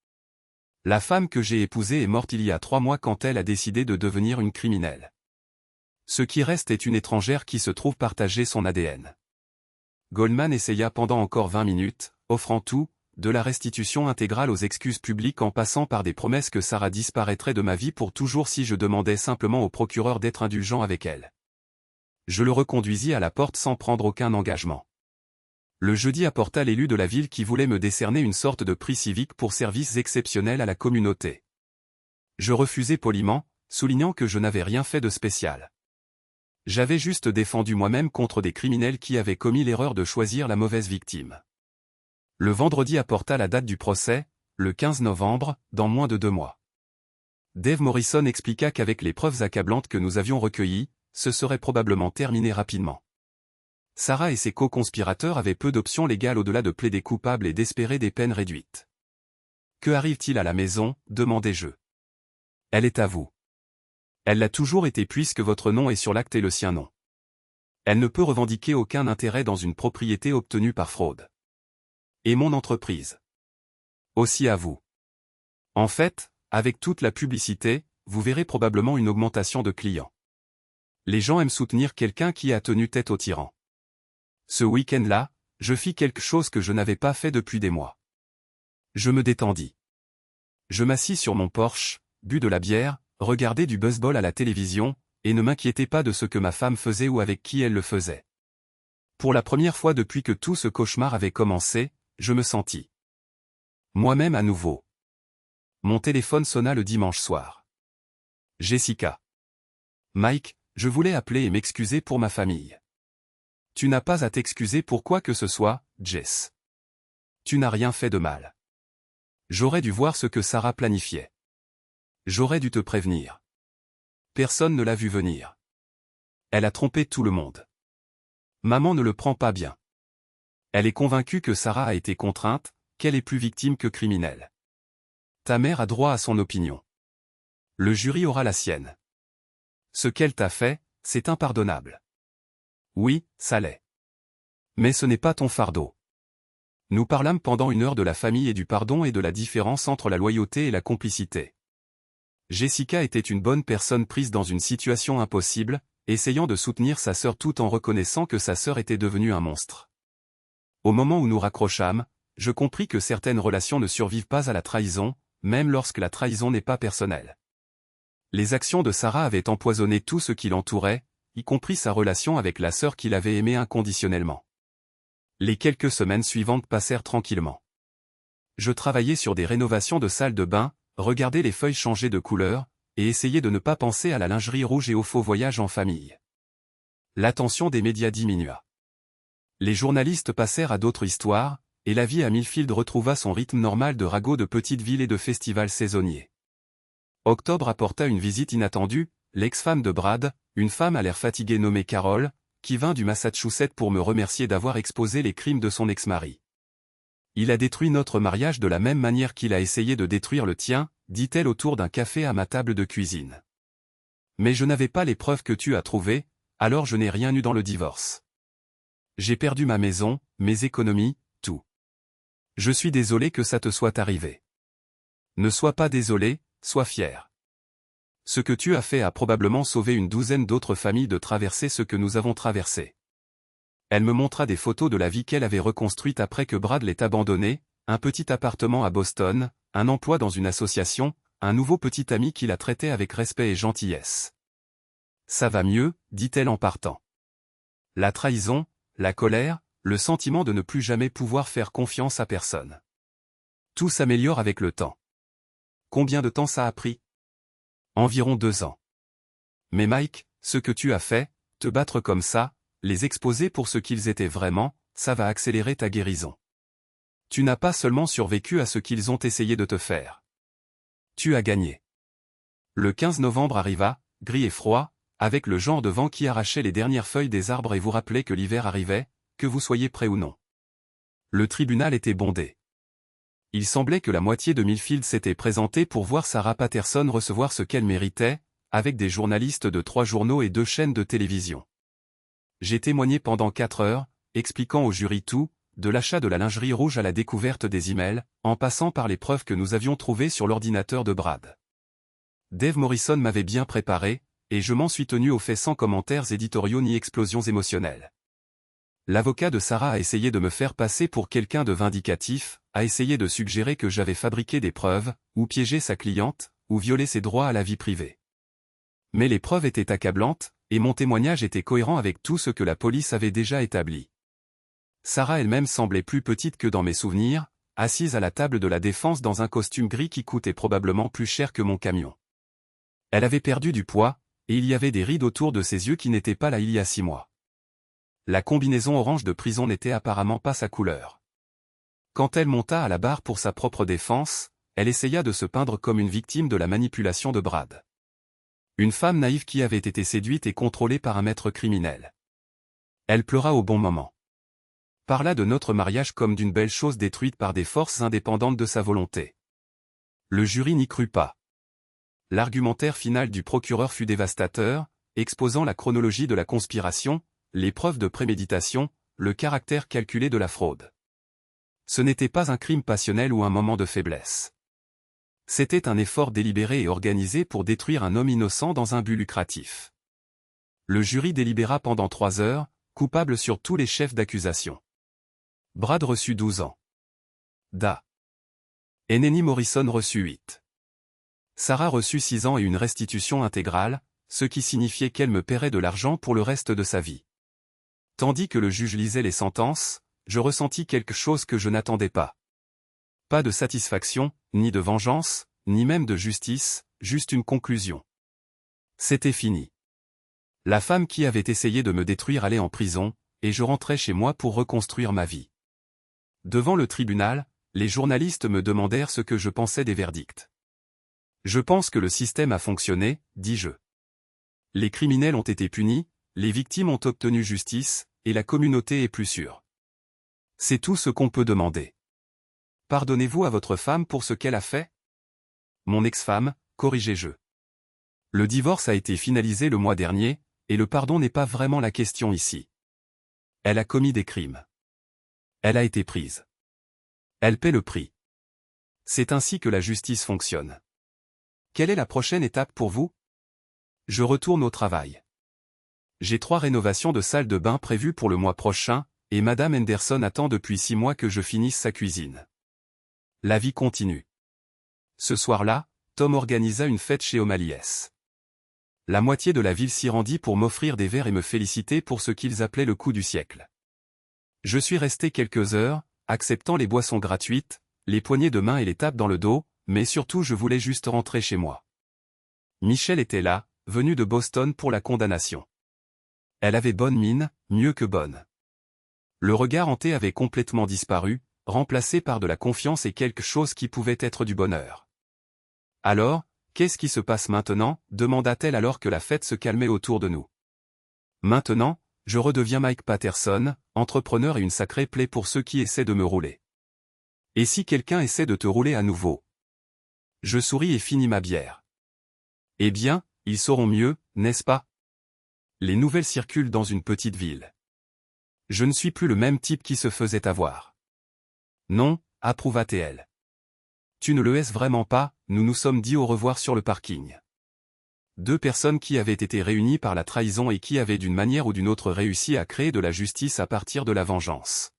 La femme que j'ai épousée est morte il y a 3 mois quand elle a décidé de devenir une criminelle. Ce qui reste est une étrangère qui se trouve partager son ADN. Goldman essaya pendant encore 20 minutes, offrant tout, de la restitution intégrale aux excuses publiques en passant par des promesses que Sarah disparaîtrait de ma vie pour toujours si je demandais simplement au procureur d'être indulgent avec elle. Je le reconduisis à la porte sans prendre aucun engagement. Le jeudi apporta l'élu de la ville qui voulait me décerner une sorte de prix civique pour services exceptionnels à la communauté. Je refusai poliment, soulignant que je n'avais rien fait de spécial. J'avais juste défendu moi-même contre des criminels qui avaient commis l'erreur de choisir la mauvaise victime. Le vendredi apporta la date du procès, le 15 novembre, dans moins de 2 mois. Dave Morrison expliqua qu'avec les preuves accablantes que nous avions recueillies, ce serait probablement terminé rapidement. Sarah et ses co-conspirateurs avaient peu d'options légales au-delà de plaider coupable et d'espérer des peines réduites. Que arrive-t-il à la maison, demandai-je. Elle est à vous. Elle l'a toujours été puisque votre nom est sur l'acte et le sien non. Elle ne peut revendiquer aucun intérêt dans une propriété obtenue par fraude. Et mon entreprise. Aussi à vous. En fait, avec toute la publicité, vous verrez probablement une augmentation de clients. Les gens aiment soutenir quelqu'un qui a tenu tête au tyran. Ce week-end-là, je fis quelque chose que je n'avais pas fait depuis des mois. Je me détendis. Je m'assis sur mon porche, bus de la bière, regardai du baseball à la télévision, et ne m'inquiétais pas de ce que ma femme faisait ou avec qui elle le faisait. Pour la première fois depuis que tout ce cauchemar avait commencé, je me sentis moi-même à nouveau. Mon téléphone sonna le dimanche soir. Jessica. Mike, je voulais appeler et m'excuser pour ma famille. Tu n'as pas à t'excuser pour quoi que ce soit, Jess. Tu n'as rien fait de mal. J'aurais dû voir ce que Sarah planifiait. J'aurais dû te prévenir. Personne ne l'a vu venir. Elle a trompé tout le monde. Maman ne le prend pas bien. Elle est convaincue que Sarah a été contrainte, qu'elle est plus victime que criminelle. Ta mère a droit à son opinion. Le jury aura la sienne. Ce qu'elle t'a fait, c'est impardonnable. Oui, ça l'est. Mais ce n'est pas ton fardeau. Nous parlâmes pendant 1 heure de la famille et du pardon et de la différence entre la loyauté et la complicité. Jessica était une bonne personne prise dans une situation impossible, essayant de soutenir sa sœur tout en reconnaissant que sa sœur était devenue un monstre. Au moment où nous raccrochâmes, je compris que certaines relations ne survivent pas à la trahison, même lorsque la trahison n'est pas personnelle. Les actions de Sarah avaient empoisonné tout ce qui l'entourait, y compris sa relation avec la sœur qu'il avait aimée inconditionnellement. Les quelques semaines suivantes passèrent tranquillement. Je travaillais sur des rénovations de salles de bain, regardais les feuilles changer de couleur, et essayais de ne pas penser à la lingerie rouge et aux faux voyages en famille. L'attention des médias diminua. Les journalistes passèrent à d'autres histoires, et la vie à Millfield retrouva son rythme normal de ragots de petites villes et de festivals saisonniers. Octobre apporta une visite inattendue, l'ex-femme de Brad, une femme à l'air fatiguée nommée Carol, qui vint du Massachusetts pour me remercier d'avoir exposé les crimes de son ex-mari. Il a détruit notre mariage de la même manière qu'il a essayé de détruire le tien, dit-elle autour d'un café à ma table de cuisine. Mais je n'avais pas les preuves que tu as trouvées, alors je n'ai rien eu dans le divorce. J'ai perdu ma maison, mes économies, tout. Je suis désolé que ça te soit arrivé. Ne sois pas désolé, sois fier. Ce que tu as fait a probablement sauvé une douzaine d'autres familles de traverser ce que nous avons traversé. Elle me montra des photos de la vie qu'elle avait reconstruite après que Brad l'ait abandonnée, un petit appartement à Boston, un emploi dans une association, un nouveau petit ami qui la traitait avec respect et gentillesse. Ça va mieux, dit-elle en partant. La trahison, la colère, le sentiment de ne plus jamais pouvoir faire confiance à personne. Tout s'améliore avec le temps. Combien de temps ça a pris? Environ 2 ans. Mais Mike, ce que tu as fait, te battre comme ça, les exposer pour ce qu'ils étaient vraiment, ça va accélérer ta guérison. Tu n'as pas seulement survécu à ce qu'ils ont essayé de te faire. Tu as gagné. Le 15 novembre arriva, gris et froid, avec le genre de vent qui arrachait les dernières feuilles des arbres et vous rappelait que l'hiver arrivait, que vous soyez prêt ou non. Le tribunal était bondé. Il semblait que la moitié de Millfield s'était présentée pour voir Sarah Patterson recevoir ce qu'elle méritait, avec des journalistes de 3 journaux et 2 chaînes de télévision. J'ai témoigné pendant 4 heures, expliquant au jury tout, de l'achat de la lingerie rouge à la découverte des emails, en passant par les preuves que nous avions trouvées sur l'ordinateur de Brad. Dave Morrison m'avait bien préparé, et je m'en suis tenu aux faits sans commentaires éditoriaux ni explosions émotionnelles. L'avocat de Sarah a essayé de me faire passer pour quelqu'un de vindicatif, a essayé de suggérer que j'avais fabriqué des preuves, ou piégé sa cliente, ou violé ses droits à la vie privée. Mais les preuves étaient accablantes, et mon témoignage était cohérent avec tout ce que la police avait déjà établi. Sarah elle-même semblait plus petite que dans mes souvenirs, assise à la table de la défense dans un costume gris qui coûtait probablement plus cher que mon camion. Elle avait perdu du poids, et il y avait des rides autour de ses yeux qui n'étaient pas là il y a 6 mois. La combinaison orange de prison n'était apparemment pas sa couleur. Quand elle monta à la barre pour sa propre défense, elle essaya de se peindre comme une victime de la manipulation de Brad. Une femme naïve qui avait été séduite et contrôlée par un maître criminel. Elle pleura au bon moment. Parla de notre mariage comme d'une belle chose détruite par des forces indépendantes de sa volonté. Le jury n'y crut pas. L'argumentaire final du procureur fut dévastateur, exposant la chronologie de la conspiration, les preuves de préméditation, le caractère calculé de la fraude. Ce n'était pas un crime passionnel ou un moment de faiblesse. C'était un effort délibéré et organisé pour détruire un homme innocent dans un but lucratif. Le jury délibéra pendant 3 heures, coupable sur tous les chefs d'accusation. Brad reçut 12 ans. Da. Enneni Morrison reçut 8. Sarah reçut 6 ans et une restitution intégrale, ce qui signifiait qu'elle me paierait de l'argent pour le reste de sa vie. Tandis que le juge lisait les sentences, je ressentis quelque chose que je n'attendais pas. Pas de satisfaction, ni de vengeance, ni même de justice, juste une conclusion. C'était fini. La femme qui avait essayé de me détruire allait en prison, et je rentrais chez moi pour reconstruire ma vie. Devant le tribunal, les journalistes me demandèrent ce que je pensais des verdicts. Je pense que le système a fonctionné, dis-je. Les criminels ont été punis, les victimes ont obtenu justice, et la communauté est plus sûre. C'est tout ce qu'on peut demander. Pardonnez-vous à votre femme pour ce qu'elle a fait? Mon ex-femme, corrigez-je. Le divorce a été finalisé le mois dernier, et le pardon n'est pas vraiment la question ici. Elle a commis des crimes. Elle a été prise. Elle paie le prix. C'est ainsi que la justice fonctionne. Quelle est la prochaine étape pour vous? Je retourne au travail. J'ai 3 rénovations de salle de bain prévues pour le mois prochain, et Madame Henderson attend depuis 6 mois que je finisse sa cuisine. La vie continue. Ce soir-là, Tom organisa une fête chez O'Malley's. La moitié de la ville s'y rendit pour m'offrir des verres et me féliciter pour ce qu'ils appelaient le coup du siècle. Je suis resté quelques heures, acceptant les boissons gratuites, les poignées de main et les tapes dans le dos, mais surtout je voulais juste rentrer chez moi. Michelle était là, venue de Boston pour la condamnation. Elle avait bonne mine, mieux que bonne. Le regard hanté avait complètement disparu, remplacé par de la confiance et quelque chose qui pouvait être du bonheur. Alors, qu'est-ce qui se passe maintenant? Demanda-t-elle alors que la fête se calmait autour de nous. Maintenant, je redeviens Mike Patterson, entrepreneur et une sacrée plaie pour ceux qui essaient de me rouler. Et si quelqu'un essaie de te rouler à nouveau? Je souris et finis ma bière. Eh bien, ils sauront mieux, n'est-ce pas? Les nouvelles circulent dans une petite ville. Je ne suis plus le même type qui se faisait avoir. Non, approuva TL. Tu ne le es vraiment pas, nous nous sommes dit au revoir sur le parking. 2 personnes qui avaient été réunies par la trahison et qui avaient d'une manière ou d'une autre réussi à créer de la justice à partir de la vengeance.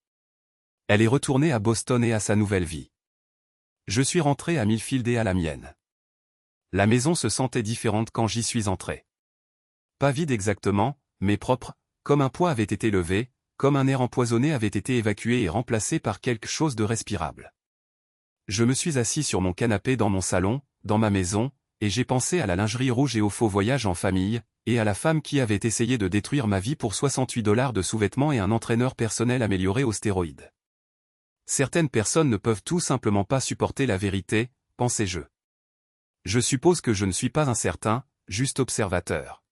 Elle est retournée à Boston et à sa nouvelle vie. Je suis rentré à Millfield et à la mienne. La maison se sentait différente quand j'y suis entré. Pas vide exactement, mais propre, comme un poids avait été levé, comme un air empoisonné avait été évacué et remplacé par quelque chose de respirable. Je me suis assis sur mon canapé dans mon salon, dans ma maison, et j'ai pensé à la lingerie rouge et au faux voyage en famille, et à la femme qui avait essayé de détruire ma vie pour $68 de sous-vêtements et un entraîneur personnel amélioré aux stéroïdes. Certaines personnes ne peuvent tout simplement pas supporter la vérité, pensais-je. Je suppose que je ne suis pas un certain, juste observateur.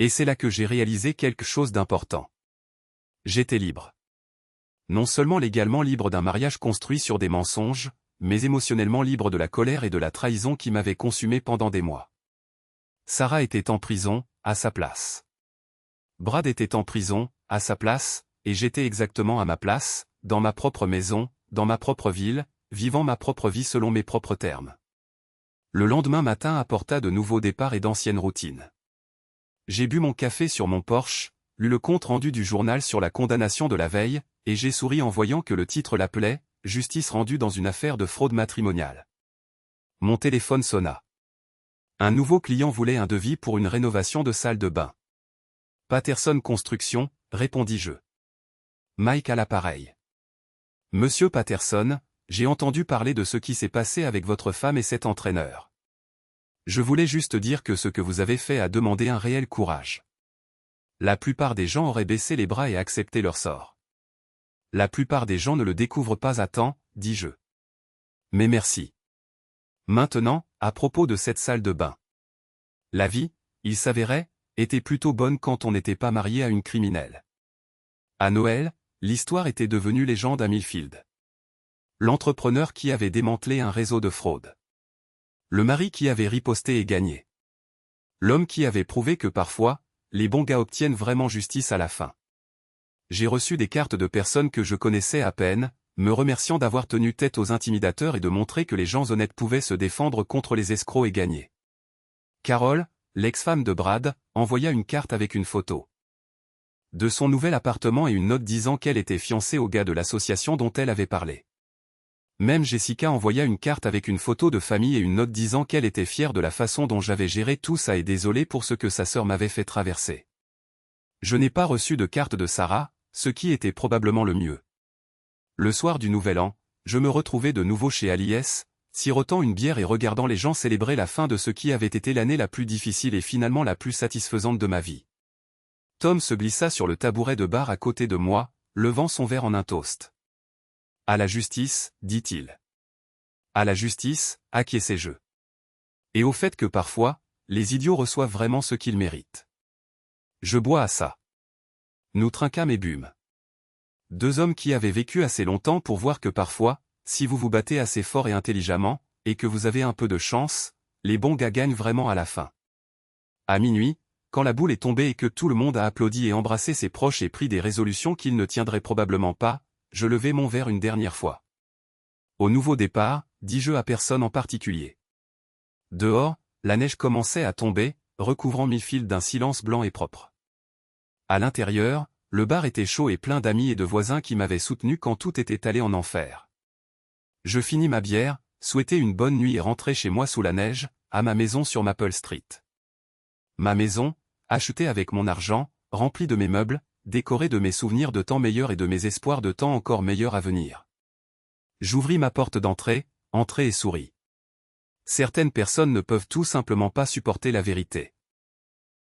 Et c'est là que j'ai réalisé quelque chose d'important. J'étais libre. Non seulement légalement libre d'un mariage construit sur des mensonges, mais émotionnellement libre de la colère et de la trahison qui m'avaient consumé pendant des mois. Sarah était en prison, à sa place. Brad était en prison, à sa place, et j'étais exactement à ma place, dans ma propre maison, dans ma propre ville, vivant ma propre vie selon mes propres termes. Le lendemain matin apporta de nouveaux départs et d'anciennes routines. J'ai bu mon café sur mon porche, lu le compte rendu du journal sur la condamnation de la veille, et j'ai souri en voyant que le titre l'appelait « Justice rendue dans une affaire de fraude matrimoniale ». Mon téléphone sonna. Un nouveau client voulait un devis pour une rénovation de salle de bain. Patterson Construction, répondis-je. Mike à l'appareil. Monsieur Patterson, j'ai entendu parler de ce qui s'est passé avec votre femme et cet entraîneur. Je voulais juste dire que ce que vous avez fait a demandé un réel courage. La plupart des gens auraient baissé les bras et accepté leur sort. La plupart des gens ne le découvrent pas à temps, dis-je. Mais merci. Maintenant, à propos de cette salle de bain. La vie, il s'avérait, était plutôt bonne quand on n'était pas marié à une criminelle. À Noël, l'histoire était devenue légende à Millfield. L'entrepreneur qui avait démantelé un réseau de fraude. Le mari qui avait riposté et gagné. L'homme qui avait prouvé que parfois, les bons gars obtiennent vraiment justice à la fin. J'ai reçu des cartes de personnes que je connaissais à peine, me remerciant d'avoir tenu tête aux intimidateurs et de montrer que les gens honnêtes pouvaient se défendre contre les escrocs et gagner. Carole, l'ex-femme de Brad, envoya une carte avec une photo de son nouvel appartement et une note disant qu'elle était fiancée au gars de l'association dont elle avait parlé. Même Jessica envoya une carte avec une photo de famille et une note disant qu'elle était fière de la façon dont j'avais géré tout ça et désolée pour ce que sa sœur m'avait fait traverser. Je n'ai pas reçu de carte de Sarah, ce qui était probablement le mieux. Le soir du Nouvel An, je me retrouvais de nouveau chez Aliès, sirotant une bière et regardant les gens célébrer la fin de ce qui avait été l'année la plus difficile et finalement la plus satisfaisante de ma vie. Tom se glissa sur le tabouret de bar à côté de moi, levant son verre en un toast. « À la justice, dit-il. À la justice, acquiesçai-je. Et au fait que parfois, les idiots reçoivent vraiment ce qu'ils méritent. Je bois à ça. » Nous trinquâmes et bûmes. Deux hommes qui avaient vécu assez longtemps pour voir que parfois, si vous vous battez assez fort et intelligemment, et que vous avez un peu de chance, les bons gars gagnent vraiment à la fin. À minuit, quand la boule est tombée et que tout le monde a applaudi et embrassé ses proches et pris des résolutions qu'ils ne tiendraient probablement pas, je levai mon verre une dernière fois. Au nouveau départ, dis-je à personne en particulier. Dehors, la neige commençait à tomber, recouvrant Millfield d'un silence blanc et propre. À l'intérieur, le bar était chaud et plein d'amis et de voisins qui m'avaient soutenu quand tout était allé en enfer. Je finis ma bière, souhaitai une bonne nuit et rentrai chez moi sous la neige, à ma maison sur Maple Street. Ma maison, achetée avec mon argent, remplie de mes meubles, décorée de mes souvenirs de temps meilleurs et de mes espoirs de temps encore meilleurs à venir. J'ouvris ma porte d'entrée, entrai et souris. Certaines personnes ne peuvent tout simplement pas supporter la vérité.